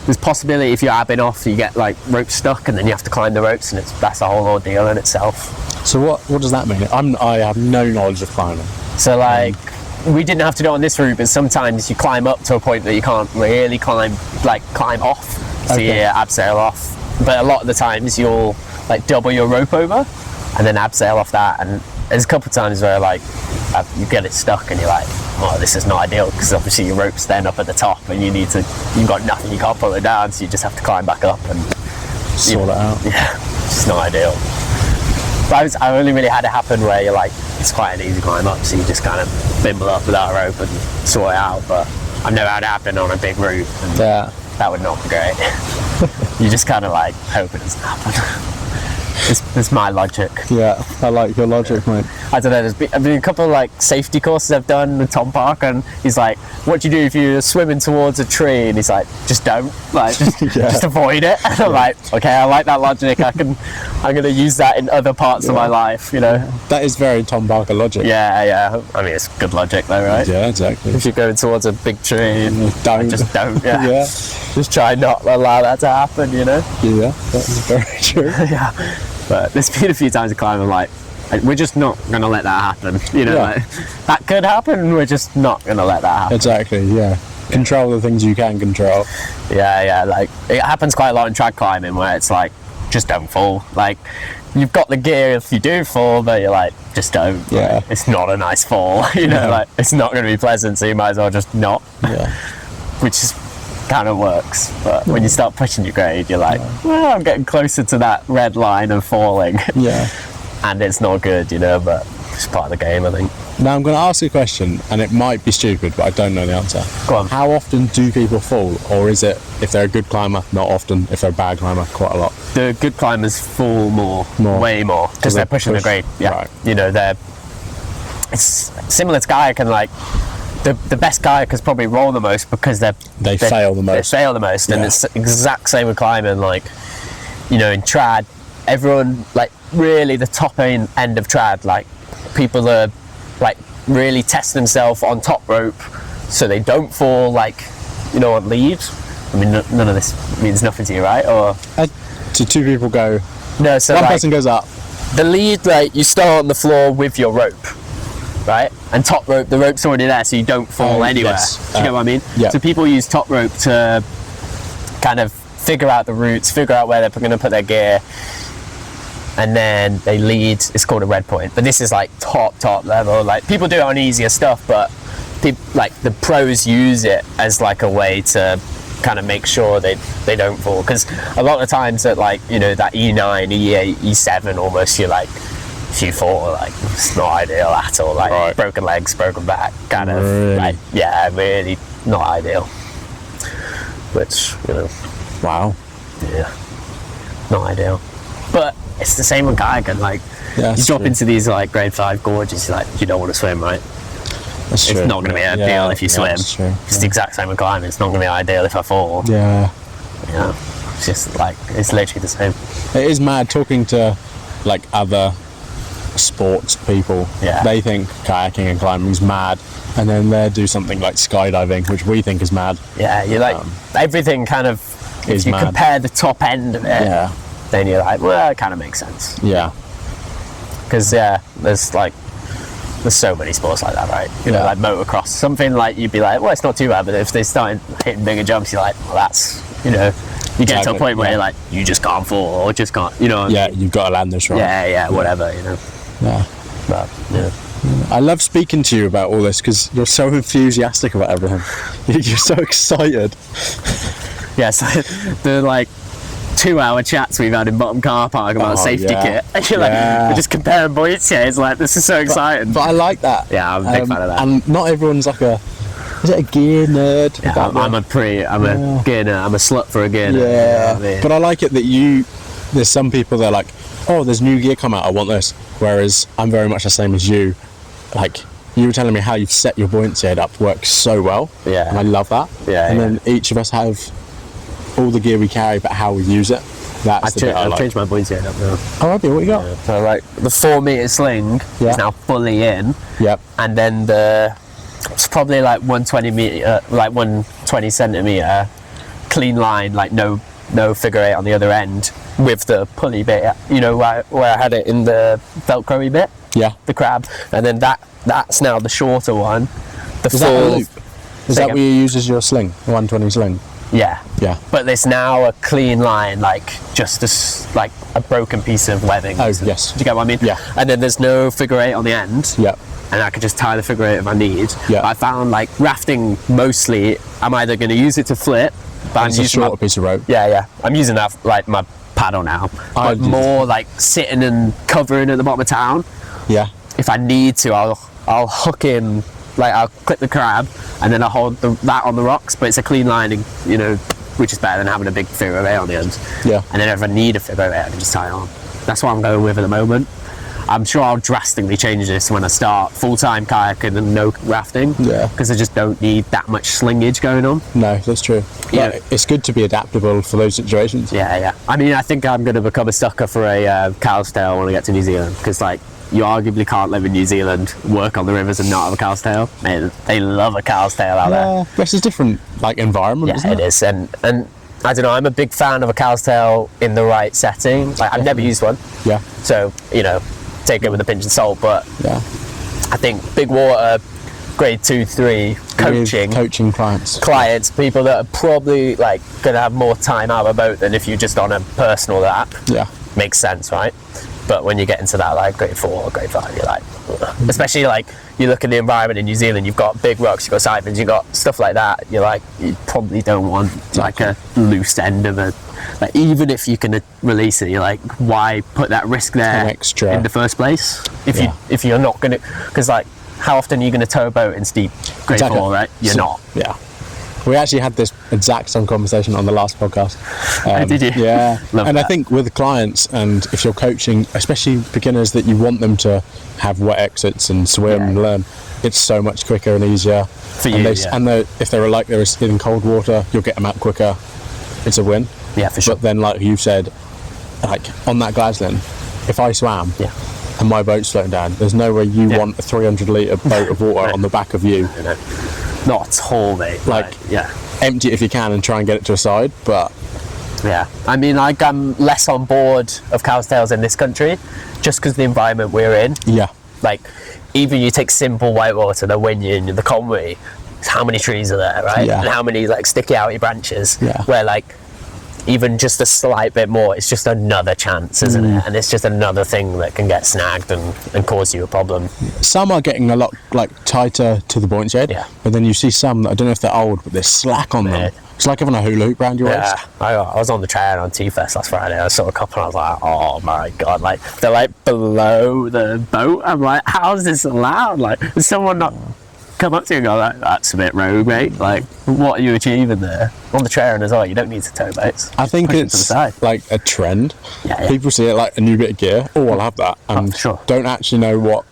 there's possibility if you're abbing off, you get, like, ropes stuck and then you have to climb the ropes, and that's a whole ordeal in itself. So what does that mean? I have no knowledge of climbing. So, like, we didn't have to do it on this route, but sometimes you climb up to a point that you can't really climb off, so you abseil off. But a lot of the times you'll, like, double your rope over and then abseil off that, and there's a couple of times where, like, you get it stuck and you're like, oh, this is not ideal, because obviously your rope's then up at the top and you've got nothing, you can't pull it down, so you just have to climb back up and sort it out. Yeah, it's just not ideal. But I only really had it happen where you're like, it's quite an easy climb up, so you just kind of bimble up without a rope and sort it out. But I've never had it happen on a big route, and that would not be great. You just kind of like hope it doesn't happen. It's my logic. Yeah, I like your logic, mate. I don't know, there's been a couple of like safety courses I've done with Tom Parker, and he's like, what do you do if you're swimming towards a tree? And he's like, just don't, like, just avoid it. And I'm like, okay, I like that logic. I'm going to use that in other parts of my life, you know. That is very Tom Parker logic. Yeah. I mean, it's good logic though, right? Yeah, exactly. If you're going towards a big tree, just don't. Yeah. Yeah. Just try not to allow that to happen, you know. Yeah, that's very true. Yeah. But there's been a few times I climb, I'm like, we're just not going to let that happen, you know. Like, that could happen, we're just not going to let that happen. Exactly, yeah. Control the things you can control. Yeah, like, it happens quite a lot in trad climbing where it's like, just don't fall. Like, you've got the gear if you do fall, but you're like, just don't. Yeah. Like, it's not a nice fall, you know, like, it's not going to be pleasant, so you might as well just not. Yeah. Which is kind of works, but when you start pushing your grade, you're like, well, I'm getting closer to that red line of falling. Yeah. And it's not good, you know, but it's part of the game, I think. Now I'm going to ask you a question, and it might be stupid, but I don't know the answer. Go on. How often do people fall, or is it, if they're a good climber, not often, if they're a bad climber, quite a lot? The good climbers fall way more, because they're pushing the grade. Yeah, right. You know, it's similar to kayaking, like, the best kayakers probably roll the most because they fail the most. They fail the most, and it's the exact same with climbing. Like, you know, in trad, everyone, like, really the top end of trad, like, people are like really testing themselves on top rope so they don't fall, like, you know, on lead. I mean, none of this means nothing to you, right? Or so two people go. No, so one like, person goes up. The lead, like, you start on the floor with your rope, right? And top rope, the rope's already there, so you don't fall anywhere. Yes. Do you get what I mean? Yeah. So people use top rope to kind of figure out the routes, figure out where they're going to put their gear, and then they lead. It's called a red point, but this is like top level. Like, people do it on easier stuff, but like the pros use it as like a way to kind of make sure they don't fall, because a lot of times at, like, you know, that E9, E8, E7 almost, you're like, if you fall, like, it's not ideal at all. Like, broken legs, broken back, kind of really? Like, yeah, really not ideal. Which, you know, Wow. yeah, not ideal. But it's the same with kayaking. Like, Yeah, you drop true. into these like grade 5 gorges, you're like, you don't want to swim, right? That's true. It's not going to be ideal if you swim. That's true. It's the exact same with climbing. It's not going to be ideal if I fall. Yeah. Yeah, it's just like, it's literally the same. It is mad talking to, like, other sports people. Yeah. They think kayaking and climbing's mad, and then they do something like skydiving, which we think is mad. Yeah, you're like, everything kind of, is if you mad. compare the top end of it, Yeah. then you're like, well, it kind of makes sense. Yeah. Because, yeah, there's so many sports like that, right? You know, like motocross. Something like, you'd be like, well, it's not too bad, but if they start hitting bigger jumps, you're like, well, that's, you know, you get to a point where you're like, you just can't fall, or just can't, you know. Yeah, you've got to land this right. Yeah, whatever, you know. Yeah. But, yeah. I love speaking to you about all this because you're so enthusiastic about everything. You're so excited. Yeah, so the, like, 2-hour chats we've had in Bottom Car Park about safety kit. And you're like, we're just comparing points here. It's like, this is so exciting. But I like that. Yeah, I'm a big fan of that. And not everyone's like is it a gear nerd? Yeah, I'm a gear nerd. I'm a slut for a gear nerd. Yeah. You know what I mean? But I like it that there's some people that are like, oh, there's new gear come out, I want this. Whereas I'm very much the same as you. Like, you were telling me how you've set your buoyancy head up works so well. Yeah. And I love that. Yeah. And then each of us have all the gear we carry, but how we use it. That's the bit I I've like. changed my buoyancy up now. Oh, have you? What you got? So like the 4 meter sling Yeah. is now fully in, Yep. and then it's probably like 120 centimeter clean line, like no figure eight on the other end with the pulley bit. You know where I had it in the Velcro-y bit, Yeah. the crab, and then that's now the shorter one. The Is that a full loop? Is that what you use as your sling? 120 sling? Yeah. Yeah. But there's now a clean line, like just like a broken piece of webbing. Oh, yes. Do you get what I mean? Yeah. And then there's no figure eight on the end. Yep. And I could just tie the figure eight if I need. Yeah. But I found like rafting mostly, I'm either going to use it to flip, but I'm It's a using shorter piece of rope. Yeah. I'm using that like my paddle now, but more like sitting and covering at the bottom of town. Yeah. If I need to, I'll hook in, like I'll clip the crab and then I'll hold that on the rocks, but it's a clean lining, you know, which is better than having a big figure eight on the end. Yeah. And then if I need a figure eight, I can just tie it on. That's what I'm going with at the moment. I'm sure I'll drastically change this when I start full-time kayaking and no rafting. Yeah. Because I just don't need that much slingage going on. No, that's true. Yeah. But it's good to be adaptable for those situations. Yeah. I mean, I think I'm going to become a sucker for a cow's tail when I get to New Zealand, because like you arguably can't live in New Zealand, work on the rivers and not have a cow's tail. They love a cow's tail out there. Yeah, this is different, like, environment, Yeah, isn't it? it is. And I don't know, I'm a big fan of a cow's tail in the right setting. Like, I've never used one, Yeah, so, you know, take it with a pinch of salt, but yeah. I think big water, grade 2, 3, coaching. With coaching clients. People that are probably like going to have more time out of a boat than if you're just on a personal app. Yeah. Makes sense, right? But when you get into that like grade 4 or grade 5, you're like, ugh. Especially like you look at the environment in New Zealand, you've got big rocks, you've got siphons, you've got stuff like that. You're like, you probably don't want like a loose end of a, like, even if you can release it, you're like, why put that risk there An extra. in the first place? Yeah. If you're not going to, because like, how often are you going to tow a boat in steep grade Exactly. 4, right? You're not. Yeah. We actually had this exact same conversation on the last podcast. Did you? Yeah. Love and that. I think with clients, and if you're coaching, especially beginners that you want them to have wet exits and swim and learn, it's so much quicker and easier. For you, and if they're like they're in cold water, you'll get them out quicker. It's a win. Yeah, for sure. But then, like you said, like on that Glasgow, if I swam and my boat's floating down, there's no way you want a 300 litre boat of water on the back of you. Not at all, mate. Like, yeah. Empty it if you can and try and get it to a side, but Yeah. I mean, like, I'm less on board of cow's tails in this country just because the environment we're in. yeah. Like, even you take simple whitewater, the Wynyard, the Conwy, how many trees are there, right? Yeah. And how many, like, sticky outy branches. Yeah. Where, like, even just a slight bit more, it's just another chance, isn't it? And it's just another thing that can get snagged and cause you a problem. Some are getting a lot like tighter to the buoyancy head, Yeah. but then you see some that I don't know if they're old, but they're slack on them. Yeah. It's like having a hula hoop around your Yeah, waist. I was on the train on T-Fest last Friday. I saw a couple and I was like, oh my God, like, they're like below the boat. I'm like, how is this allowed? Like, does someone not come up to you and go like, that's a bit rogue, mate? Like, what are you achieving there? On the train as well, you don't need to tow boats. I think Push it to the it's side. like a trend. Yeah. People see it like a new bit of gear. Oh, I'll have that, and sure. don't actually know what.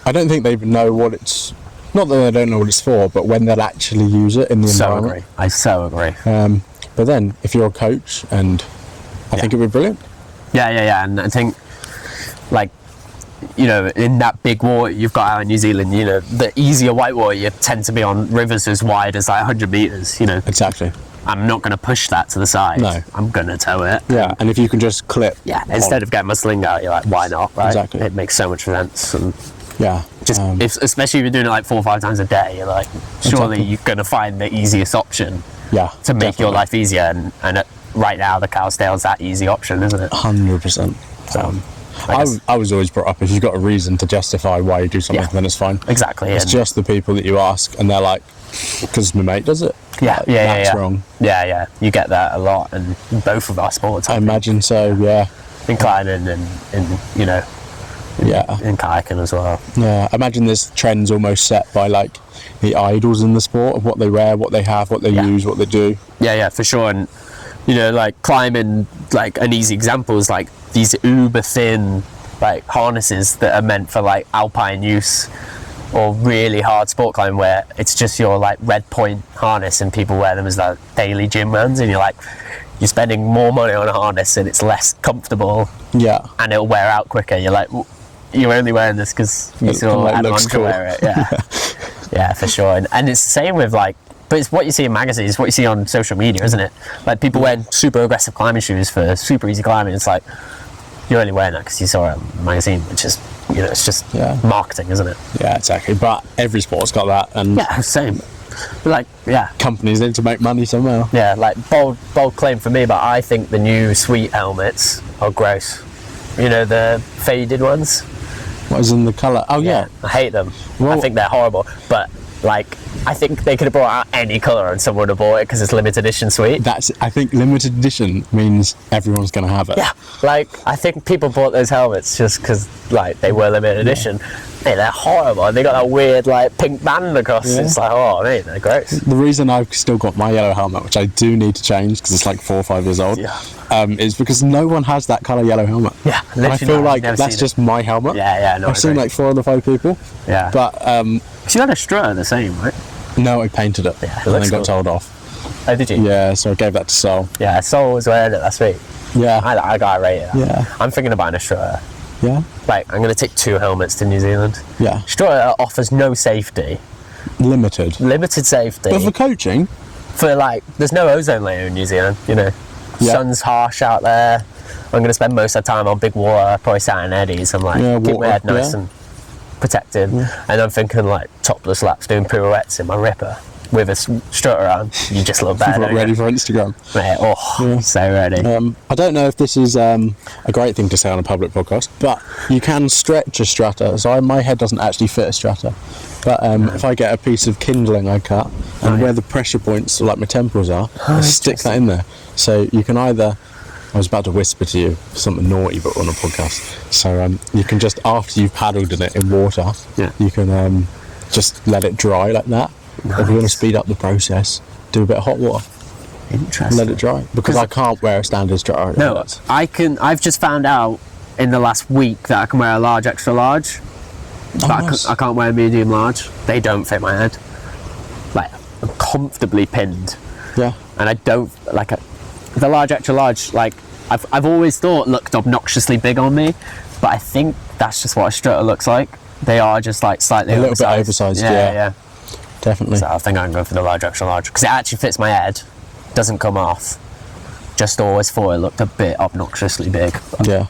I don't think they know what it's. Not that they don't know what it's for, but when they'll actually use it in the So environment. agree. I so agree. But then, if you're a coach, and I think it'd be brilliant. Yeah. And I think, like, you know, in that big water you've got out in New Zealand, you know, the easier whitewater, you tend to be on rivers as wide as like 100 metres, you know. Exactly. I'm not going to push that to the side. No. I'm going to tow it. Yeah, and if you can just clip. Yeah, instead of getting my sling out, you're like, why not, right? Exactly. It makes so much sense. And Yeah. just, especially if you're doing it like 4 or 5 times a day, you're like, surely Exactly. you're going to find the easiest option Yeah. to make your definitely. life easier. And right now, the cow's tail's that easy option, isn't it? 100%. I guess- I was always brought up, if you've got a reason to justify why you do something, Yeah. then it's fine. Exactly. It's and- just the people that you ask, and they're like, because my mate does it. Yeah, Like, yeah, that's yeah. wrong. Yeah. You get that a lot, and in both of our sports. I imagine so, yeah. In climbing and you know, Yeah. in kayaking as well. Yeah. I imagine there's trends almost set by like the idols in the sport of what they wear, what they have, what they Yeah. use, what they do. Yeah, for sure. And you know, like climbing, like an easy example is like these uber thin like harnesses that are meant for like alpine use or really hard sport climbing, where it's just your like red point harness and people wear them as like daily gym runs, and you're like, you're spending more money on a harness and it's less comfortable. Yeah. And it'll wear out quicker. You're like, you're only wearing this because you saw anyone to wear it. Yeah. Yeah, for sure. And it's the same with like, but it's what you see in magazines, what you see on social media, isn't it? Like people wearing super aggressive climbing shoes for super easy climbing. It's like, you're only wearing that because you saw it in a magazine, which is, it's just marketing, isn't it? Yeah, exactly. But every sport's got that. And yeah, same. Like, yeah. Companies need to make money somehow. Yeah, like bold claim for me, but I think the new Sweet helmets are gross. You know, the faded ones? What is in the colour? Oh, yeah. I hate them. Well, I think they're horrible. But, like, I think they could have brought out any colour and someone would have bought it because it's limited edition Sweet. I think limited edition means everyone's going to have it. Yeah, like, I think people bought those helmets just because, like, they were limited edition. Hey, they're horrible. And they got that weird, like, pink band across. Yeah. It's like, oh, mate, they're gross. The reason I've still got my yellow helmet, which I do need to change because it's like 4 or 5 years old, is because no one has that colour yellow helmet. Yeah, and I feel like that's just my helmet. Yeah, no, I've seen like 4 or 5 people. Yeah. But, so you had a strutter the same, right? No, I painted it. Yeah, and then got told off. Oh, did you? Yeah, so I gave that to Sol. Yeah, Sol was wearing it last week. Yeah. I got rated. Yeah. I'm thinking of buying a strutter. Yeah. Like, I'm going to take 2 helmets to New Zealand. Yeah. Strutter offers no safety. Limited safety. But for coaching? For, like, there's no ozone layer in New Zealand, you know. Yeah. Sun's harsh out there. I'm going to spend most of the time on big water, probably sat in eddies. I'm like, keep my head nice and protected. Yeah. And I'm thinking, like, topless laps doing pirouettes in my Ripper with a strutter on. You just look better. Ready for Instagram. Mate, so ready. I don't know if this is a great thing to say on a public podcast, but you can stretch a strutter. So my head doesn't actually fit a strutter. But if I get a piece of kindling I cut, and where the pressure points, like my temples are, I stick that in there. So you can either... I was about to whisper to you something naughty, but on a podcast. So you can just, after you've paddled in it in water, you can just let it dry like that. Nice. If you want to speed up the process, do a bit of hot water. Interesting. Let it dry. Because I can't wear a standard strutter. No, I've just found out in the last week that I can wear a large, extra large. But nice. I can't wear a medium large. They don't fit my head. Like, I'm comfortably pinned. Yeah. And I don't, like, the large, extra large, like, I've always thought looked obnoxiously big on me, but I think that's just what a strutter looks like. They are just, like, slightly a little bit oversized, yeah. Definitely. So I think I'm going for the large, extra large, because it actually fits my head, doesn't come off. Just always thought it looked a bit obnoxiously big. Yeah.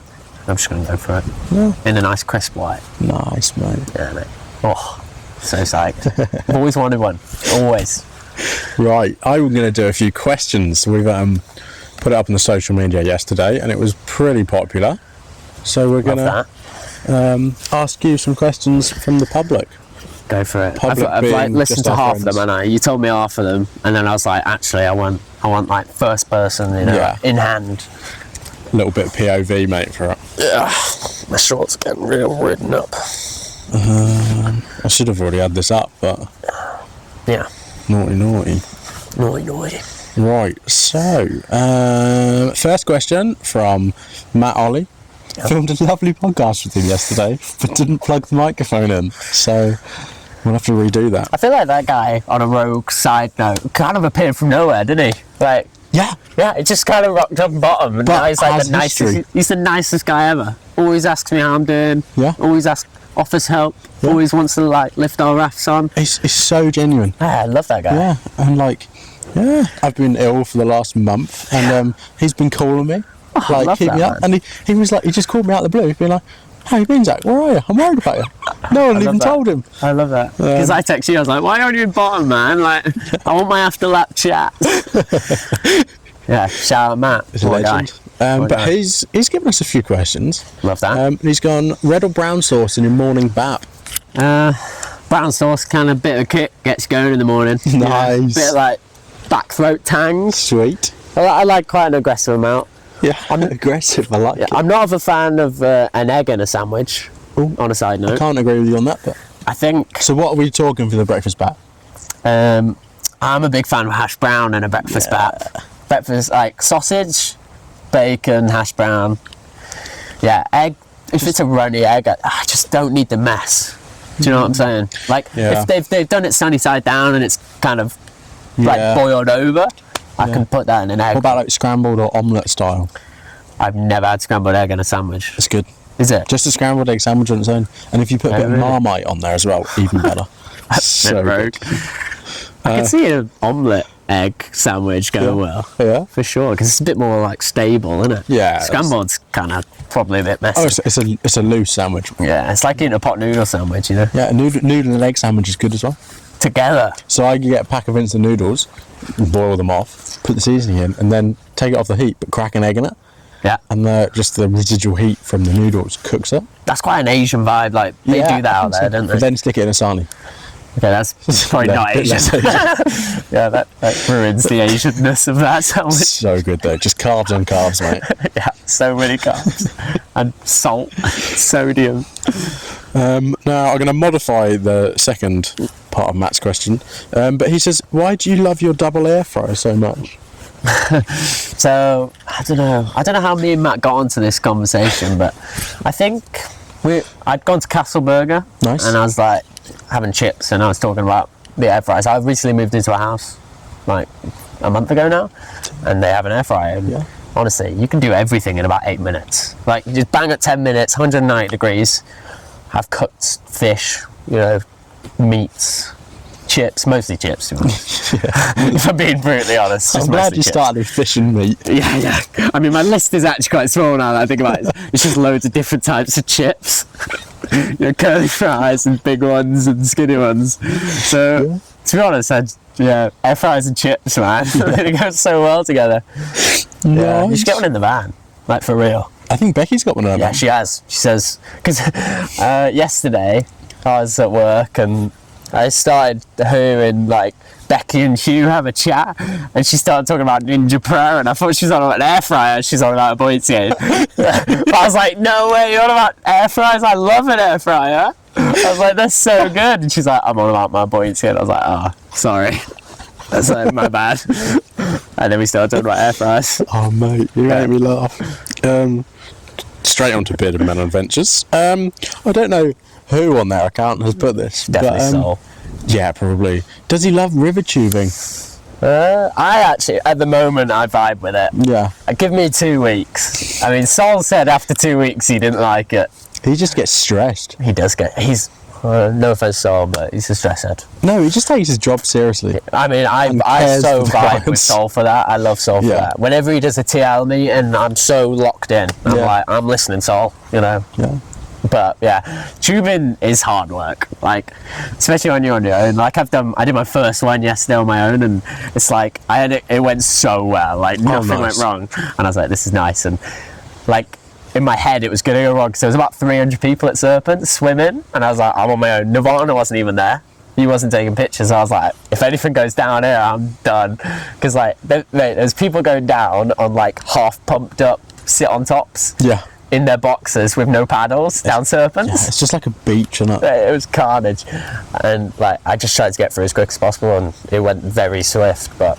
I'm just going to go for it. Yeah. In a nice crisp white. Nice, mate. Yeah, mate. Oh, so psyched. I've always wanted one. Always. Right. I'm going to do a few questions. We've put it up on the social media yesterday, and it was pretty popular. So we're going to ask you some questions from the public. Go for it. I've like listened to half of them, and you told me half of them, and then I was like, actually, I want like first person, in hand. A little bit of POV, mate, for it. Yeah, my shorts are getting real ridden up. I should have already had this up, but yeah, naughty. Right. So, first question from Matt Ollie. Yep. Filmed a lovely podcast with him yesterday, but didn't plug the microphone in, so we'll have to redo that. I feel like that guy, on a rogue side note, kind of appeared from nowhere, didn't he? Like, yeah, it just kind of rocked up bottom, and now he's like the nicest. He's the nicest guy ever. Always asks me how I'm doing. Yeah. Always offers help. Yeah. Always wants to like lift our rafts on. He's so genuine. Yeah, I love that guy. Yeah, and like, I've been ill for the last month, and he's been calling me. Like, keep me up, and he was like, he just called me out of the blue, being like, "How you been, Zach? Where are you? I'm worried about you." No one even told him. I love that. Because I text you, I was like, "Why aren't you in bottom, man? Like, I want my after lap chat." Yeah, shout out Matt. He's a legend. But he's given us a few questions. Love that. He's gone red or brown sauce in your morning bap. Brown sauce, kind of bit of kick, gets going in the morning. Nice. Bit of like back throat tang. Sweet. I like quite an aggressive amount. Yeah, I'm aggressive. I like it. I'm not a fan of an egg in a sandwich. Ooh, on a side note, I can't agree with you on that. But I think. So, what are we talking for the breakfast bat? I'm a big fan of hash brown and a breakfast bat. Breakfast like sausage, bacon, hash brown. Yeah, egg. If it's a runny egg, I just don't need the mess. Do you know what I'm saying? Like if they've done it sunny side down and it's kind of like boiled over. I can put that in an egg. What about like scrambled or omelette style? I've never had scrambled egg in a sandwich. It's good. Is it? Just a scrambled egg sandwich on its own. And if you put a bit of Marmite on there as well, even better. So rogue. good. I can see an omelette egg sandwich going well. Yeah. For sure, because it's a bit more like stable, isn't it? Yeah. Scrambled's kind of probably a bit messy. Oh, it's a loose sandwich. Yeah, it's like eating a pot noodle sandwich, you know? Yeah, a noodle and egg sandwich is good as well. Together. So I get a pack of instant noodles, boil them off, put the seasoning in, and then take it off the heat, but crack an egg in it. Yeah. And just the residual heat from the noodles cooks it. That's quite an Asian vibe. Like, they do that out there, don't they? But then stick it in a sarnie. Okay, that's probably not Asian. Yeah, that ruins the Asianness of that sandwich. So good though, just carbs on carbs, mate. Yeah, so many carbs. And salt, sodium. Now I'm going to modify the second part of Matt's question, but he says, why do you love your double air fryer so much? So, I don't know how me and Matt got onto this conversation, but I think I'd gone to Castle Burger. Nice. And I was like having chips, and I was talking about the air fryers. I recently moved into a house like a month ago now, and they have an air fryer. And Yeah. honestly, you can do everything in about 8 minutes. Like, you just bang at 10 minutes, 190 degrees, have cooked fish, meats, chips, mostly chips. If I'm being brutally honest. I'm glad you started with fish and meat. Yeah. I mean, my list is actually quite small now that I think about it. It's just loads of different types of chips. Curly fries and big ones and skinny ones. So, to be honest, air fries and chips, man. They go so well together. Yeah, you should get one in the van, like for real. I think Becky's got one of them. Yeah, she has. She says, because yesterday I was at work and I started hearing like Becky and Hugh have a chat, and she started talking about Ninja Pro, and I thought she was on about an air fryer. She's on about a buoyancy. But I was like, no way, you're on about air fryers? I love an air fryer. I was like, that's so good. And she's like, I'm on about my buoyancy. And I was like, oh, sorry. That's my bad. And then we started talking about air fryers. Oh mate, you made me laugh. Straight on to Bearded Men Adventures. I don't know who on their account has put this. Definitely Sol. Yeah, probably. Does he love river tubing? I actually, at the moment, I vibe with it. Yeah. Give me 2 weeks. I mean, Sol said after 2 weeks he didn't like it. He just gets stressed. He does he's, no offense Sol, but he's a stress head. No, he just takes his job seriously. I mean, I so vibe with Sol for that. I love Sol for that. Whenever he does a TL meeting, I'm so locked in. I'm like, I'm listening, Sol, Yeah. But yeah, tubing is hard work, like especially when you're on your own. Like I did my first one yesterday on my own, and it's like it went so well, like nothing went wrong, and I was like, this is nice. And like in my head it was gonna go wrong because there was about 300 people at Serpent swimming, and I was like, I'm on my own. Nirvana wasn't even there. He wasn't taking pictures. I was like, if anything goes down here, I'm done. Because like there's people going down on like half pumped up sit on tops. Yeah. In their boxes with no paddles down Serpents. Yeah, it's just like a beach, isn't it? It was carnage, and like I just tried to get through as quick as possible, and it went very swift, but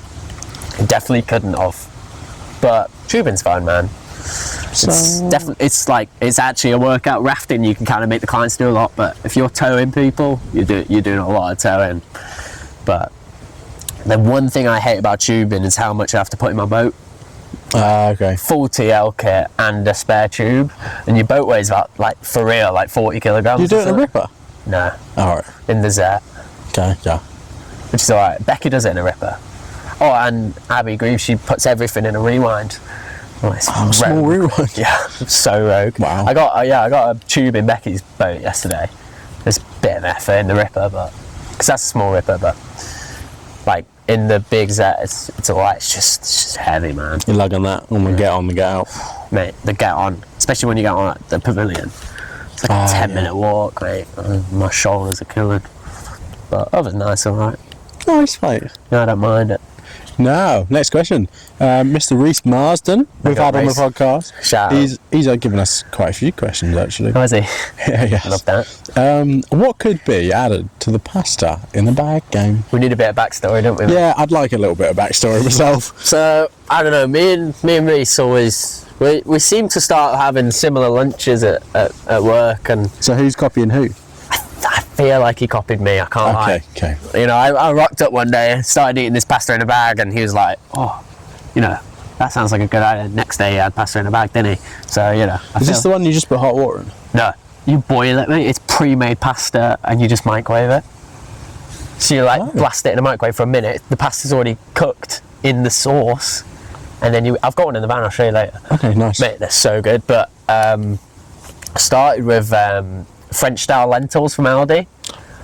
it definitely couldn't have. But tubing's fine, man. It's definitely, it's actually a workout. Rafting, you can kind of make the clients do a lot, but if you're towing people, you're doing a lot of towing. But the one thing I hate about tubing is how much I have to put in my boat. Okay. Full TL kit and a spare tube, and your boat weighs about, like, for real, like 40 kilograms. You do it in a ripper? No. Alright. In the Zet. Okay, yeah. Which is alright. Becky does it in a ripper. Oh, and Abby Greaves, she puts everything in a rewind. Oh, small rewind. Yeah, so rogue. Wow. I got a tube in Becky's boat yesterday. There's a bit of effort in the ripper, but because that's a small ripper, but like in the big Zet, it's alright. It's just heavy, man. You lug on that and we get on the get out. Mate, the get on, especially when you get on at the pavilion. It's like a 10-minute walk, mate. My shoulders are killing. But other than that, it's alright. Nice, mate. No, I don't mind it. Now, next question. Mr. Reese Marsden, we've had on the podcast. Shout out. He's given us quite a few questions, actually. How is he? Yeah, yes. I love that. What could be added to the pasta in the bag game? We need a bit of backstory, don't we? Mate? Yeah, I'd like a little bit of backstory myself. So, I don't know, me and Reese always, we seem to start having similar lunches at work, and So who's copying who? I feel like he copied me, I can't lie. Okay. You know, I rocked up one day, started eating this pasta in a bag, and he was like, oh, you know, that sounds like a good idea. Next day he had pasta in a bag, didn't he? So, you know. Is this the one you just put hot water in? No, you boil it, mate. It's pre-made pasta and you just microwave it. So you like blast it in a microwave for a minute. The pasta's already cooked in the sauce. And then I've got one in the van, I'll show you later. Okay, nice. Mate, they're so good. But I started with French style lentils from Aldi.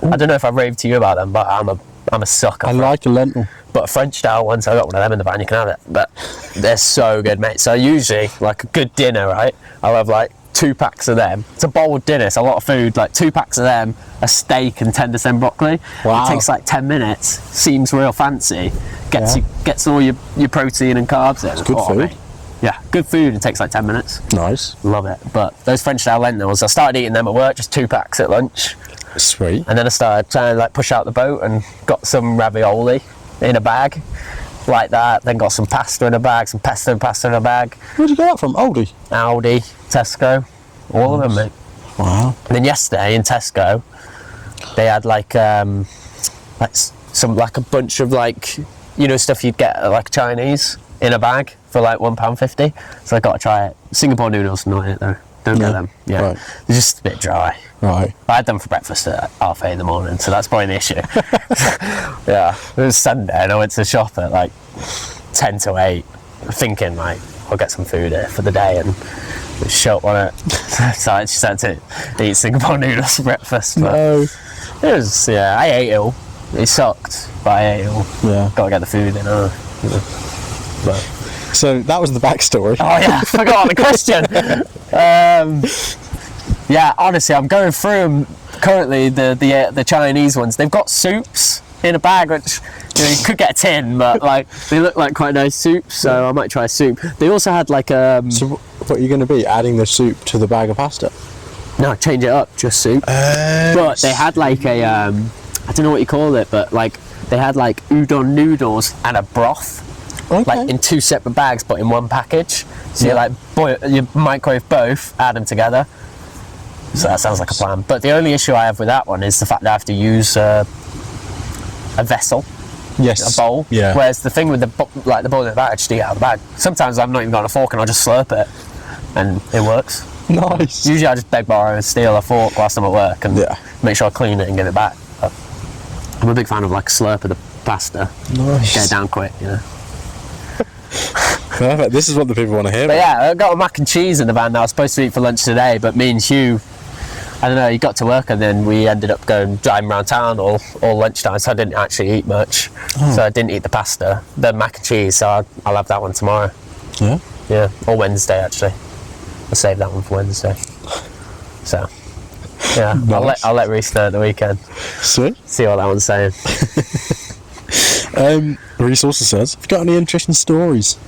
Ooh. I don't know if I've raved to you about them, but I'm a sucker. I like a lentil. But French style ones, I got one of them in the van, you can have it. But they're so good, mate. So usually, like a good dinner, right? I'll have like 2 packs of them. It's a bold dinner, it's a lot of food. Like 2 packs of them, a steak and tender stem broccoli. Wow. It takes like 10 minutes, seems real fancy. Gets all your protein and carbs in. It's good food. Mate. Yeah, good food. It takes like 10 minutes. Nice. Love it. But those French style lentils, I started eating them at work, just 2 packs at lunch. Sweet. And then I started trying to like push out the boat and got some ravioli in a bag like that. Then got some pasta in a bag, some pesto pasta in a bag. Where'd you get that from? Aldi, Tesco, all of them, mate. Wow. And then yesterday in Tesco, they had like a bunch of like, you know, stuff you'd get at like Chinese in a bag for like £1.50. So I got to try it. Singapore noodles, not it though. Don't get them. Yeah, right. They're just a bit dry. Right. I had them for breakfast at 8:30 in the morning, so that's probably the issue. Yeah. It was Sunday and I went to the shop at like 10 to 8, thinking like I'll get some food here for the day, and it shut on it. So I just had to eat Singapore noodles for breakfast. But no. It was, yeah, I ate it all. It sucked, but I ate it all. Yeah. Got to get the food in, but. So that was the backstory. Oh yeah, I forgot the question. Yeah, honestly, I'm going through them currently. The Chinese ones, they've got soups in a bag, which you could get a tin, but like they look like quite nice soups, so I might try a soup. They also had like So what are you going to be adding the soup to the bag of pasta? No, change it up, just soup. But they had like a I don't know what you call it, but like they had like udon noodles and a broth. Okay. Like in 2 separate bags, but in 1 package. So you like you microwave both, add them together. So that sounds like a plan. But the only issue I have with that one is the fact that I have to use a vessel, a bowl. Yeah. Whereas the thing with the bowl in the bag, I just eat it out of the bag. Sometimes I've not even got a fork and I'll just slurp it, and it works. Nice. Usually I just beg, borrow, and steal a fork whilst I'm at work, and make sure I clean it and get it back. But I'm a big fan of like a slurp of the pasta. Nice. Get it down quick, you know. Perfect. This is what the people want to hear. But yeah, I got a mac and cheese in the van that I was supposed to eat for lunch today, but me and Hugh, I don't know, he got to work and then we ended up driving around town all lunchtime, so I didn't actually eat much. So I didn't eat the pasta, the mac and cheese, so I'll have that one tomorrow. Yeah? Yeah, or Wednesday actually. I'll save that one for Wednesday. So, yeah, nice. I'll let Reese know at the weekend. Sweet. See what that one's saying. Reese also says, have you got any interesting stories?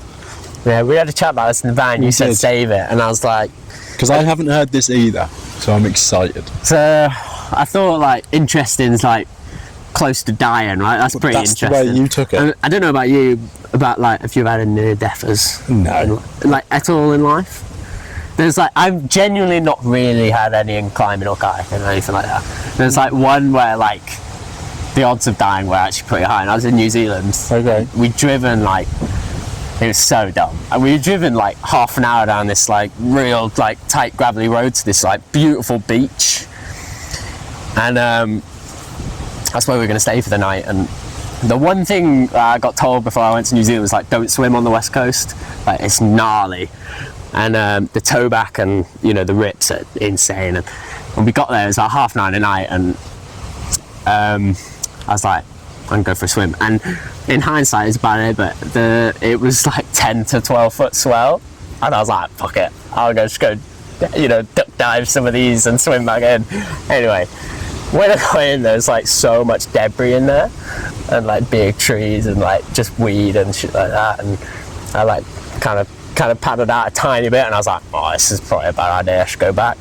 Yeah, we had a chat about this in the van. You said save it, and I was like, because I haven't heard this either, so I'm excited. So I thought like interesting is like close to dying, right? That's pretty interesting. That's the way you took it. I don't know about you, about like if you've had any near-deathers. No. Like at all in life. There's like, I've genuinely not really had any in climbing or kayaking or anything like that. There's like one where like the odds of dying were actually pretty high, and I was in New Zealand. Okay. We'd driven like, it was so dumb, and we were driven like half an hour down this like real like tight gravelly road to this like beautiful beach, and that's where we were going to stay for the night. And the one thing I got told before I went to New Zealand was like, don't swim on the west coast, like it's gnarly, and the towback and you know the rips are insane. And when we got there, it was like 9:30 at night, and I was like, I'm going to go for a swim. And in hindsight, it's about it, but it was like 10 to 12 foot swell. And I was like, fuck it, I'll just go, you know, duck dive some of these and swim back in. Anyway, when I got in, there's like so much debris in there, and like big trees and like just weed and shit like that. And I like kind of paddled out a tiny bit, and I was like, oh, this is probably a bad idea, I should go back.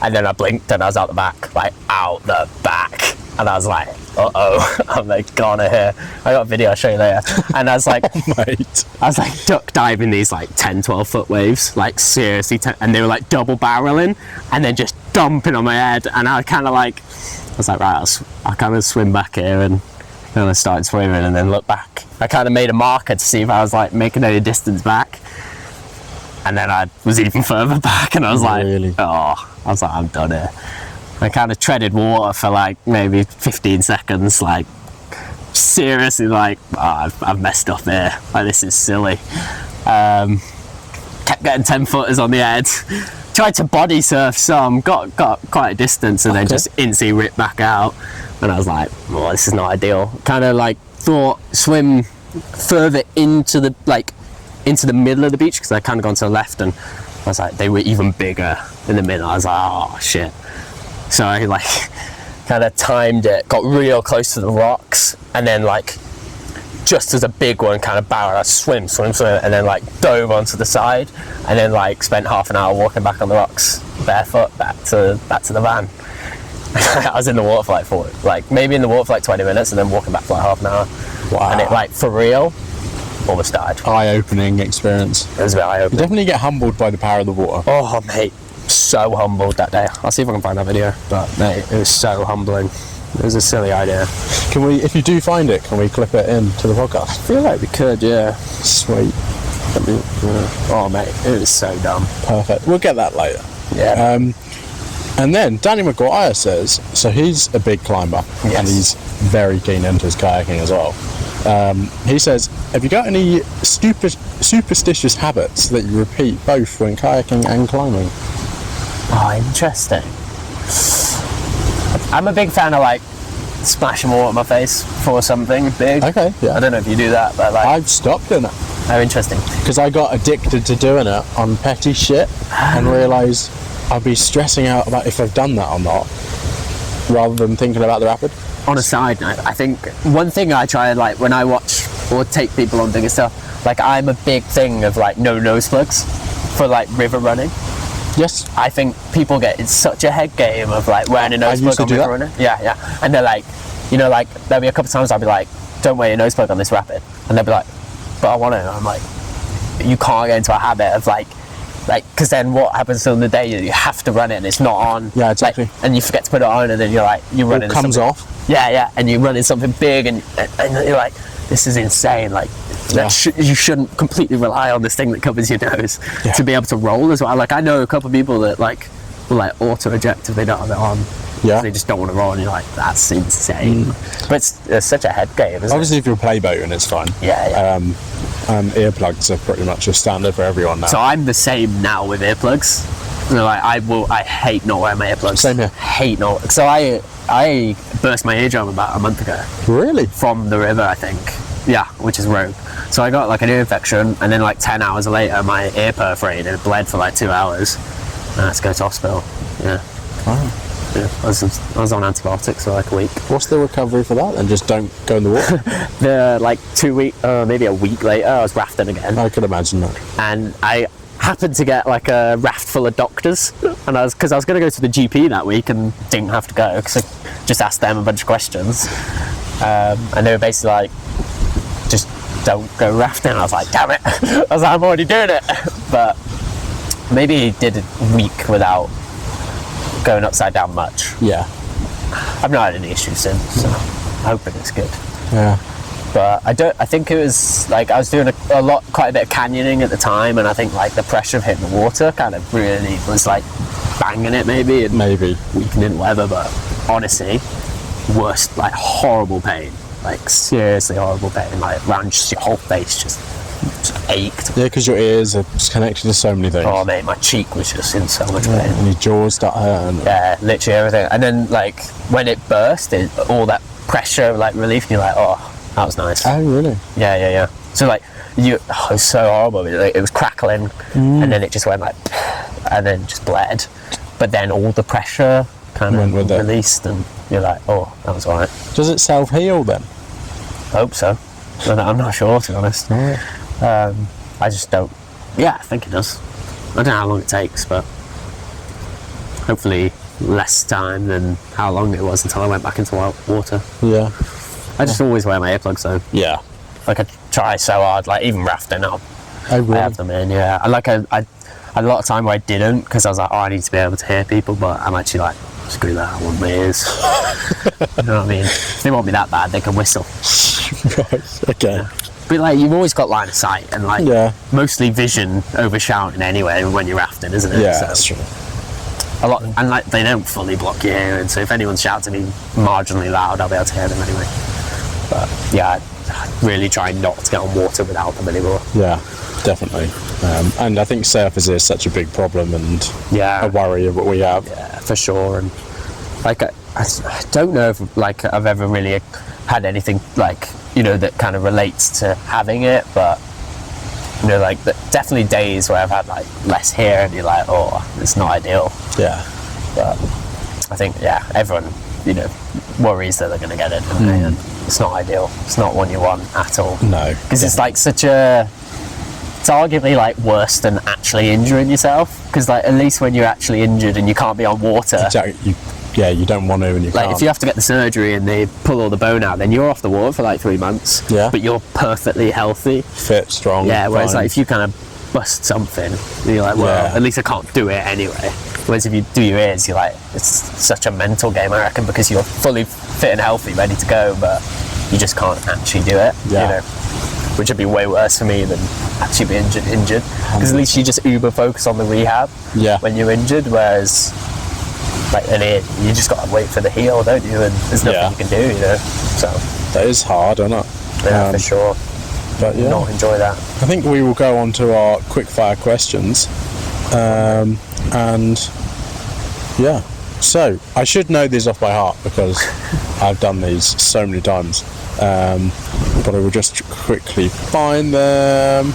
And then I blinked and I was out the back, like out the back. And I was like, uh-oh, I'm like goner here. I got a video, I'll show you later. And I was like, mate, I was like duck diving these like 10, 12 foot waves, like seriously, and they were like double barreling and then just dumping on my head. And I kind of like, I was like, right, I'll kind of swim back here and And I started swimming and then looked back. I kind of made a marker to see if I was like making any distance back. And then I was even further back and I was like, I'm done here. I kind of treaded water for like maybe 15 seconds, like seriously like, I've messed up here. Like, this is silly. Kept getting 10-footers on the edge. Tried to body surf some, got quite a distance and then just instantly ripped back out. And I was like, well, this is not ideal. Kind of like thought swim further into the middle of the beach, because I kind of gone to the left, and I was like, they were even bigger in the middle. I was like, oh shit. So I like kind of timed it, got real close to the rocks, and then like just as a big one kind of barreled, I swim, and then like dove onto the side, and then like spent half an hour walking back on the rocks barefoot back to the van. I was in the water for like maybe in the water for like 20 minutes, and then walking back for like half an hour. Wow. And it like for real almost died. Eye-opening experience. It was a bit eye-opening. You definitely get humbled by the power of the water. Oh mate, so humbled that day. I'll see if I can find that video, but mate, it was so humbling. It was a silly idea. Can we, if you do find it, can we clip it into the podcast? I feel like we could, yeah. Sweet. Oh mate, it was so dumb. Perfect. We'll get that later. Yeah. And then Danny Maguire says, so he's a big climber, yes, and he's very keen into his kayaking as well. He says, have you got any superstitious habits that you repeat both when kayaking and climbing? Oh, interesting. I'm a big fan of like splashing water in my face for something big. Okay, yeah. I don't know if you do that, but like... I've stopped doing it. Oh, interesting. Because I got addicted to doing it on petty shit and realised I'd be stressing out about if I've done that or not, rather than thinking about the rapid. On a side note, I think one thing I try, like when I watch or take people on bigger stuff, like I'm a big thing of like no nose plugs for like river running. Yes. I think people get in such a head game of like wearing a nose plug on river running. Yeah. And they're like, you know, like there'll be a couple of times I'll be like, don't wear your nose plug on this rapid. And they'll be like, but I want to. I'm like, you can't get into a habit of like, because then what happens on the day, you have to run it and it's not on. Yeah, exactly. Like, and you forget to put it on, and then you're like, you run into comes something. off. Yeah, and you run into something big, and you're like, this is insane. Like, you shouldn't completely rely on this thing that covers your nose to be able to roll as well. Like, I know a couple of people that like will like auto eject if they don't have it on. Yeah. They just don't want to roll, and you're like, that's insane. But it's such a head game, isn't Obviously, if you're playboating, it's fine. Yeah. Earplugs are pretty much a standard for everyone now. So I'm the same now with earplugs. You know, like I hate not wearing my earplugs. Same here. Hate not. So I burst my eardrum about a month ago. Really? From the river, I think. Yeah, which is rogue. So I got like an ear infection, and then like 10 hours later, my ear perforated and it bled for like 2 hours. And I had to go to hospital. Yeah. Wow. Yeah, I was on antibiotics for like a week. What's the recovery for that? And just don't go in the water? The like 2 weeks, maybe a week later, I was rafting again. I could imagine that. And I happened to get like a raft full of doctors, and I was going to go to the GP that week and didn't have to go because I just asked them a bunch of questions, and they were basically like, just don't go rafting. I was like, damn it. I was like, I'm already doing it. But maybe he did a week without going upside down much. Yeah. I've not had any issues since, so I'm hoping it's good. Yeah. But I think it was like I was doing quite a bit of canyoning at the time, and I think like the pressure of hitting the water kind of really was like banging it maybe weakening whatever. But honestly, worst, like horrible pain, like seriously horrible pain, like around just your whole face just ached. Yeah, because your ears are just connected to so many things. Oh mate, my cheek was just in so much pain. And your jaws start hurting. Yeah, literally everything. And then like when it burst, all that pressure like relief, and you're like, oh, that was nice. Oh really? Yeah. So like it was so horrible. It was crackling, and then it just went like, and then just bled. But then all the pressure kind of released, and you're like, oh, that was alright. Does it self-heal then? I hope so. I'm not sure, to be honest. I just don't. Yeah, I think it does. I don't know how long it takes, but hopefully less time than how long it was until I went back into water. Yeah. I just always wear my earplugs though. Yeah. Like I try so hard, like even rafting, I have them in. Yeah. I a lot of time where I didn't, because I was like, oh, I need to be able to hear people, but I'm actually like screw that, I want my ears. You know what I mean? If they want me that bad, they can whistle. Right, okay. Yeah. But like, you've always got line of sight, and like, mostly vision over shouting anyway when you're rafting, isn't it? Yeah, so, that's true. a lot, and like, they don't fully block your hearing, so if anyone's shouting me marginally loud, I'll be able to hear them anyway. But yeah, I really try not to get on water without them anymore. Yeah, definitely. And I think surfers is such a big problem and a worry of what we have. Yeah, for sure. And like, I don't know if like I've ever really had anything like, you know, that kind of relates to having it, but you know, like definitely days where I've had like less hair and you're like, oh, it's not ideal. Yeah. But I think, everyone, you know, worries that they're going to get it, don't they? And it's not ideal. It's not one you want at all. No. Because it's like it's arguably like worse than actually injuring yourself. Because like, at least when you're actually injured and you can't be on water. Exactly. You don't want to and you like, can't. if you have to get the surgery and they pull all the bone out, then you're off the water for like 3 months. Yeah. But you're perfectly healthy. Fit, strong. Yeah, whereas fine. like if you kind of bust something, you're like, well, at least I can't do it anyway. Whereas if you do your ears, you're like, it's such a mental game, I reckon, because you're fully fit and healthy, ready to go, but you just can't actually do it. Yeah. You know, which would be way worse for me than actually be injured. Because at least you just uber focus on the rehab when you're injured, whereas like an ear, you just got to wait for the heal, don't you? And there's nothing you can do, you know. So that is hard, isn't it? Yeah, for sure. But yeah, not enjoy that. I think we will go on to our quick fire questions, and yeah. So I should know these off by heart because I've done these so many times, but I will just quickly find them.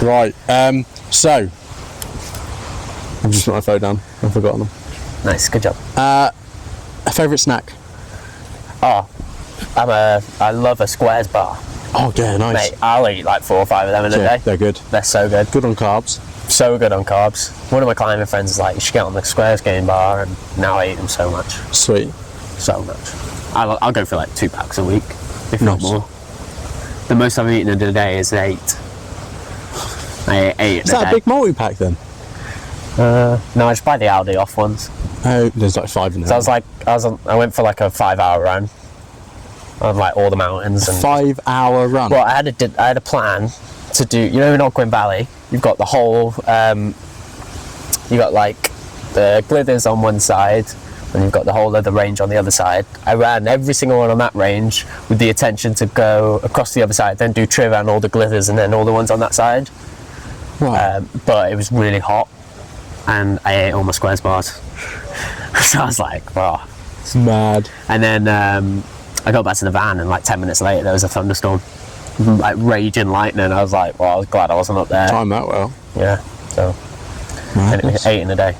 Right, so I've just put my phone down. I've forgotten them. Nice, good job. A favourite snack? Oh, I love a squares bar. Oh yeah, nice. Mate, I'll eat like 4 or 5 of them in a day. They're good. They're so good. Good on carbs. So good on carbs. One of my climbing friends is like, you should get on the squares game bar, and now I eat them so much. Sweet. So much. I'll go for like 2 packs a week, if not more. The most I've eaten in a day is 8. I ate 8 in a day. Is that a big multi-pack then? No, I just buy the Aldi off ones. Oh, there's like 5 in there. So I went for like a 5-hour run on like all the mountains. And 5-hour run? Well, I had a plan to do, you know, in Ogwen Valley, you've got the whole, you got like the Glithers on one side, and you've got the whole other range on the other side. I ran every single one on that range with the intention to go across the other side, then do Triv and all the Glithers, and then all the ones on that side. Wow. But it was really hot, and I ate all my squares bars. So I was like, wow. It's mad. And then I got back to the van, and like 10 minutes later there was a thunderstorm, like raging lightning. I was like, well, I was glad I wasn't up there. Time that well. Yeah, so anyway, 8 in a day.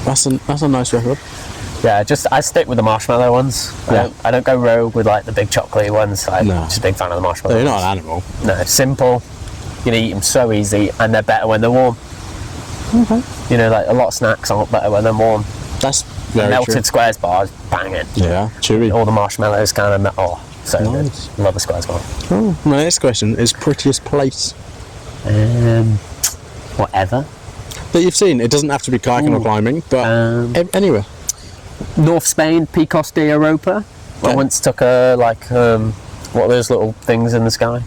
That's a nice record. Yeah, I stick with the marshmallow ones. I don't go rogue with like the big chocolatey ones. I'm just a big fan of the marshmallow. They're not an animal. No, simple. You can eat them so easy, and they're better when they're warm. Okay. You know, like a lot of snacks aren't better when they're warm. That's very Melted true. squares bars, banging. Yeah, chewy. All the marshmallows kind of so nice. good. Love the squares bar. Oh, my next question is prettiest place Whatever that you've seen. It doesn't have to be kayaking or climbing, but anywhere. North Spain, Picos de Europa. I once took a what are those little things in the sky?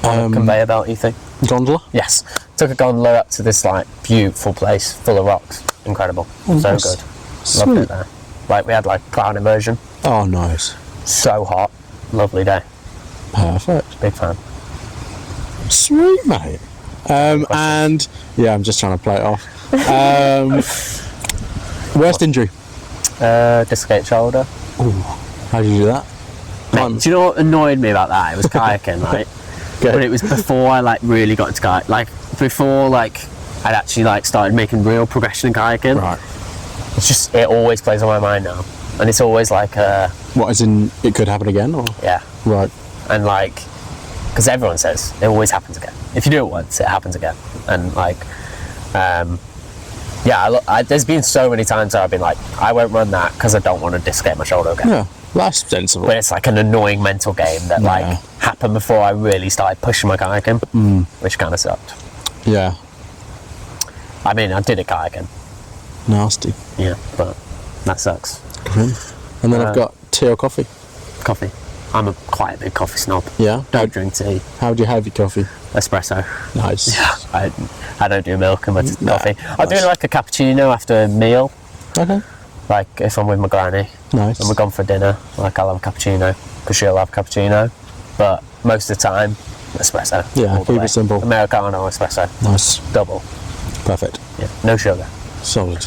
Conveyor belt, you think? Gondola? Yes. Took a gondola up to this like beautiful place full of rocks. Incredible. So nice. good. Sweet. Loved it there. Like, we had like cloud immersion. Oh, nice. So hot. Lovely day. Perfect. Big fan. Sweet, mate. And yeah, I'm just trying to play it off. Worst injury? Dislocated shoulder. Ooh, how did you do that? Mate, do you know what annoyed me about that? It was kayaking, right? But it was before I like really got into kayaking. Like before like I'd actually like started making real progression in kayaking. Right. It's just, it always plays on my mind now. And it's always like what, as in it could happen again, or? Yeah. Right. And like, because everyone says it always happens again. If you do it once, it happens again. And like, Yeah, there's been so many times where I've been like, I won't run that because I don't want to dislocate my shoulder again. Yeah, that's sensible. But it's like an annoying mental game that like happened before I really started pushing my kayaking, which kind of sucked. Yeah. I mean, I did it kayaking. Nasty. Yeah, but that sucks. And then I've got tea or coffee. Coffee. I'm quite a big coffee snob. Yeah? Don't drink tea. How do you have your coffee? Espresso. Nice. Yeah. I don't do milk in my coffee. I do nice. like a cappuccino after a meal. Okay. Like if I'm with my granny Nice. and we're gone for dinner, like I'll have a cappuccino because she'll have cappuccino. But most of the time, espresso. Yeah, all the keep way. it simple. Americano, espresso. Nice. Double. Perfect. Yeah. No sugar. Solid.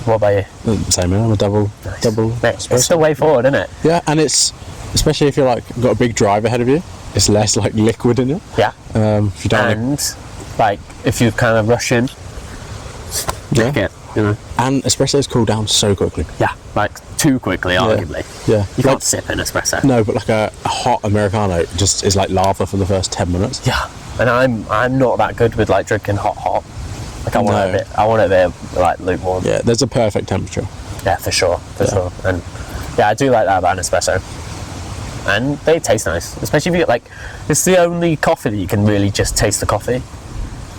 What about you? Same here. I'm a double Mate, espresso. it's the way forward, isn't it? Yeah, and it's, especially if you're like got a big drive ahead of you, it's less like liquid in it. Yeah. If you don't And like if you're kind of rushing, drink it. You know. and espressos cool down so quickly. Yeah. Like too quickly, arguably. Yeah. You can't sip an espresso. No, but like a hot Americano just is like lava for the first 10 minutes. Yeah. And I'm not that good with like drinking hot. Like I want No. it a bit like lukewarm. Yeah, there's a perfect temperature. Yeah, for sure. And yeah, I do like that about an espresso. And they taste nice, especially if you get like, it's the only coffee that you can really just taste the coffee.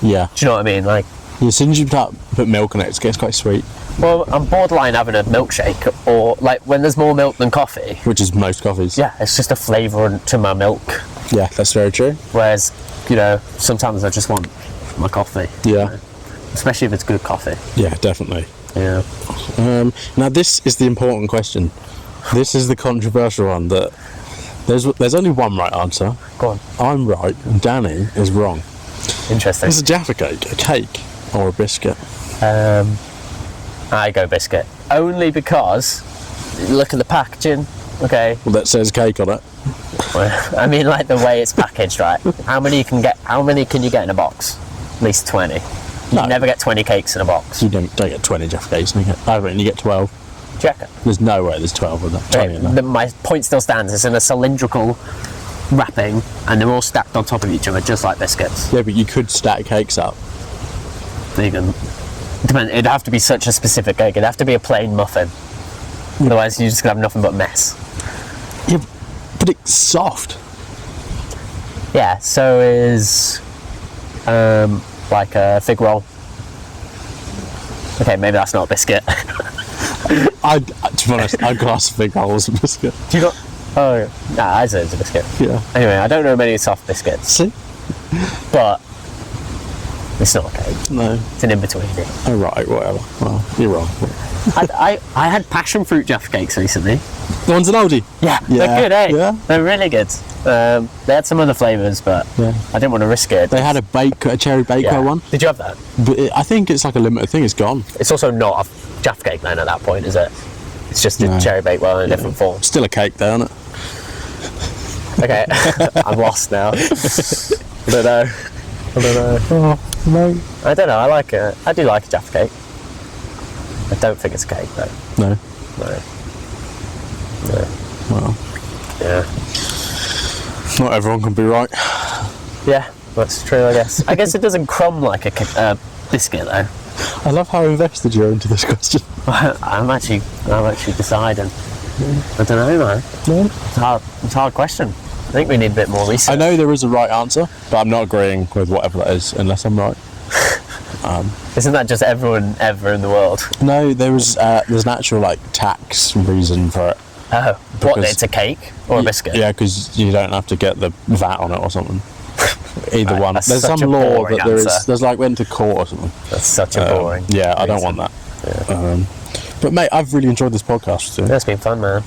Yeah. Do you know what I mean? Like, As soon as you put milk in it, it gets quite sweet, well, I'm borderline having a milkshake, or like when there's more milk than coffee. which is most coffees. Yeah, it's just a flavour to my milk. Yeah, that's very true. Whereas, you know, sometimes I just want my coffee. Yeah. Especially if it's good coffee. Yeah, definitely. Yeah. Now this is the important question. This is the controversial one that there's only one right answer. Go on. I'm right and Danny is wrong. Interesting. It's a Jaffa cake, a cake or a biscuit. I go biscuit. Only because, look at the packaging. Okay. Well, that says cake on it. I mean, like the way it's packaged, right? How many can you get in a box? At least 20. You No. never get 20 cakes in a box. You don't get 20 Jaffa cakes. I reckon you get 12. Do you reckon? There's no way there's 12 of that. 20 in there. My point still stands. It's in a cylindrical wrapping, and they're all stacked on top of each other, just like biscuits. Yeah, but you could stack cakes up. Vegan. It'd have to be such a specific cake. It'd have to be a plain muffin. Otherwise, you're just gonna have nothing but mess. Yeah, but it's soft. Yeah. So is like a fig roll. Okay, maybe that's not a biscuit. To be honest, I'd class a big roll as a biscuit. Do you got? Oh, nah, I say it's a biscuit. Yeah. Anyway, I don't know many soft biscuits, See? but it's not a cake. No. It's an in-between. Oh, right, whatever. Well, you're wrong. I had passion fruit Jaffa cakes recently. The ones in Aldi? Yeah, Yeah, they're good, eh? yeah. They're really good. They had some other flavours, but Yeah. I didn't want to risk it. They had a cherry bakewell Yeah. one. Did you have that? But I think it's like a limited thing. It's gone. It's also not a Jaffa cake then at that point, is it? It's just a No. cherry bakewell in a different form. Still a cake though, isn't it? Okay, I'm lost now. I don't know. Oh, no. I don't know. I do like a Jaffa cake. I don't think it's a cake though. No. No. Well, Yeah. not everyone can be right. Yeah, that's true. I guess. I guess it doesn't crumb like a biscuit though. I love how invested you're into this question. I'm actually deciding. I don't know, man. No. It's a hard question. I think we need a bit more research. I know there is a right answer, but I'm not agreeing with whatever that is unless I'm right. Isn't that just everyone ever in the world? No, there's an actual like tax reason for it. Oh, what? Because- It's a cake or a biscuit? Yeah, because you don't have to get the VAT on it or something. Either Right, one. that's There's such some a law boring that there is. answer. There's like went to court or something. That's such a boring. Yeah, I don't reason. want that. But mate, I've really enjoyed this podcast too. That's been fun, man.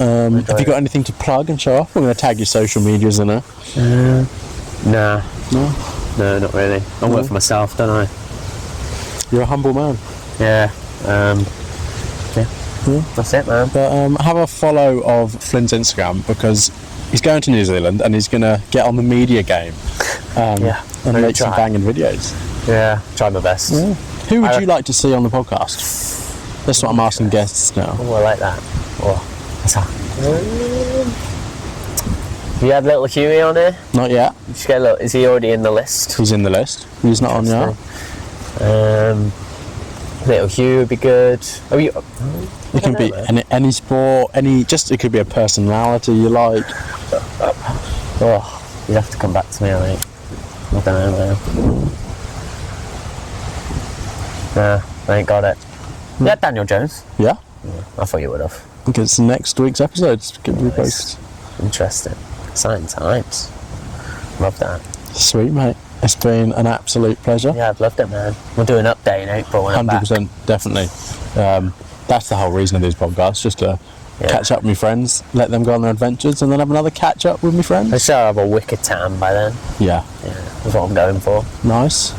Have you got anything to plug and show off? I'm going to tag your social medias in there. Nah. No, No, not really. I work for myself, don't I? you're a humble man. Yeah. That's it, man. But have a follow of Flynn's Instagram because he's going to New Zealand and he's going to get on the media game. Yeah, and really make some try. banging videos. Yeah, try my best. Who would you like to see on the podcast? That's what I'm asking guests now. Oh, I like that. Oh, what's that? You had little Huey on here? Not yet. Just get a look. Is he already in the list? He's in the list. He's not on yet. Little Hugh would be good. Oh, It can be any sport, it could be a personality you like. Oh, you'd have to come back to me, I think. I don't know, man. Nah, I ain't got it. Yeah, Daniel Jones. Yeah? I thought you would have. I think it's next week's episode. Give me a post. Interesting. Exciting times. Love that. Sweet, mate. It's been an absolute pleasure. Yeah, I've loved it, man. We'll do an update in April when I'm back. 100%, definitely. That's the whole reason of these podcasts, just to catch up with my friends, let them go on their adventures, and then have another catch up with my friends. I sure have a wicked tan by then. Yeah. Yeah, that's what I'm going for. Nice.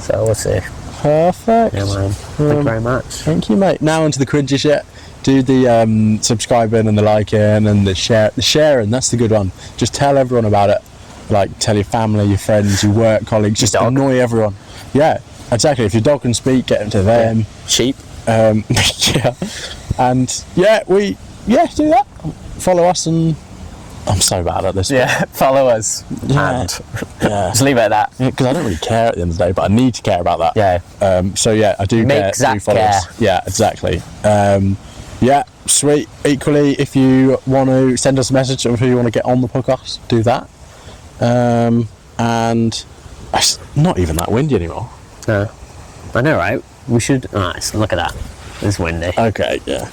So we'll see. Perfect. Yeah, man. Thank you very much. Thank you, mate. Now onto the cringy shit. Do the subscribing and the liking and the sharing. That's the good one. Just tell everyone about it. Like, tell your family, your friends, your work colleagues. Just annoy everyone. Yeah, exactly. If your dog can speak, get them to them. Sheep. Yeah. And do that. Follow us, and I'm so bad at this. Yeah, follow us. Yeah. And Just leave it at that. because I don't really care at the end of the day, but I need to care about that. Yeah. So yeah, I do Make care. Zach Do follow care. us. Yeah, exactly. Yeah, sweet. Equally, if you want to send us a message of who you want to get on the podcast, do that. And it's not even that windy anymore. No. I know, right? We should. Nice. Look at that. It's windy. Okay, yeah.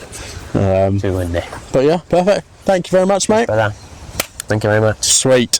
Too windy. But yeah, perfect. Thank you very much, mate. Thank you very much. Sweet.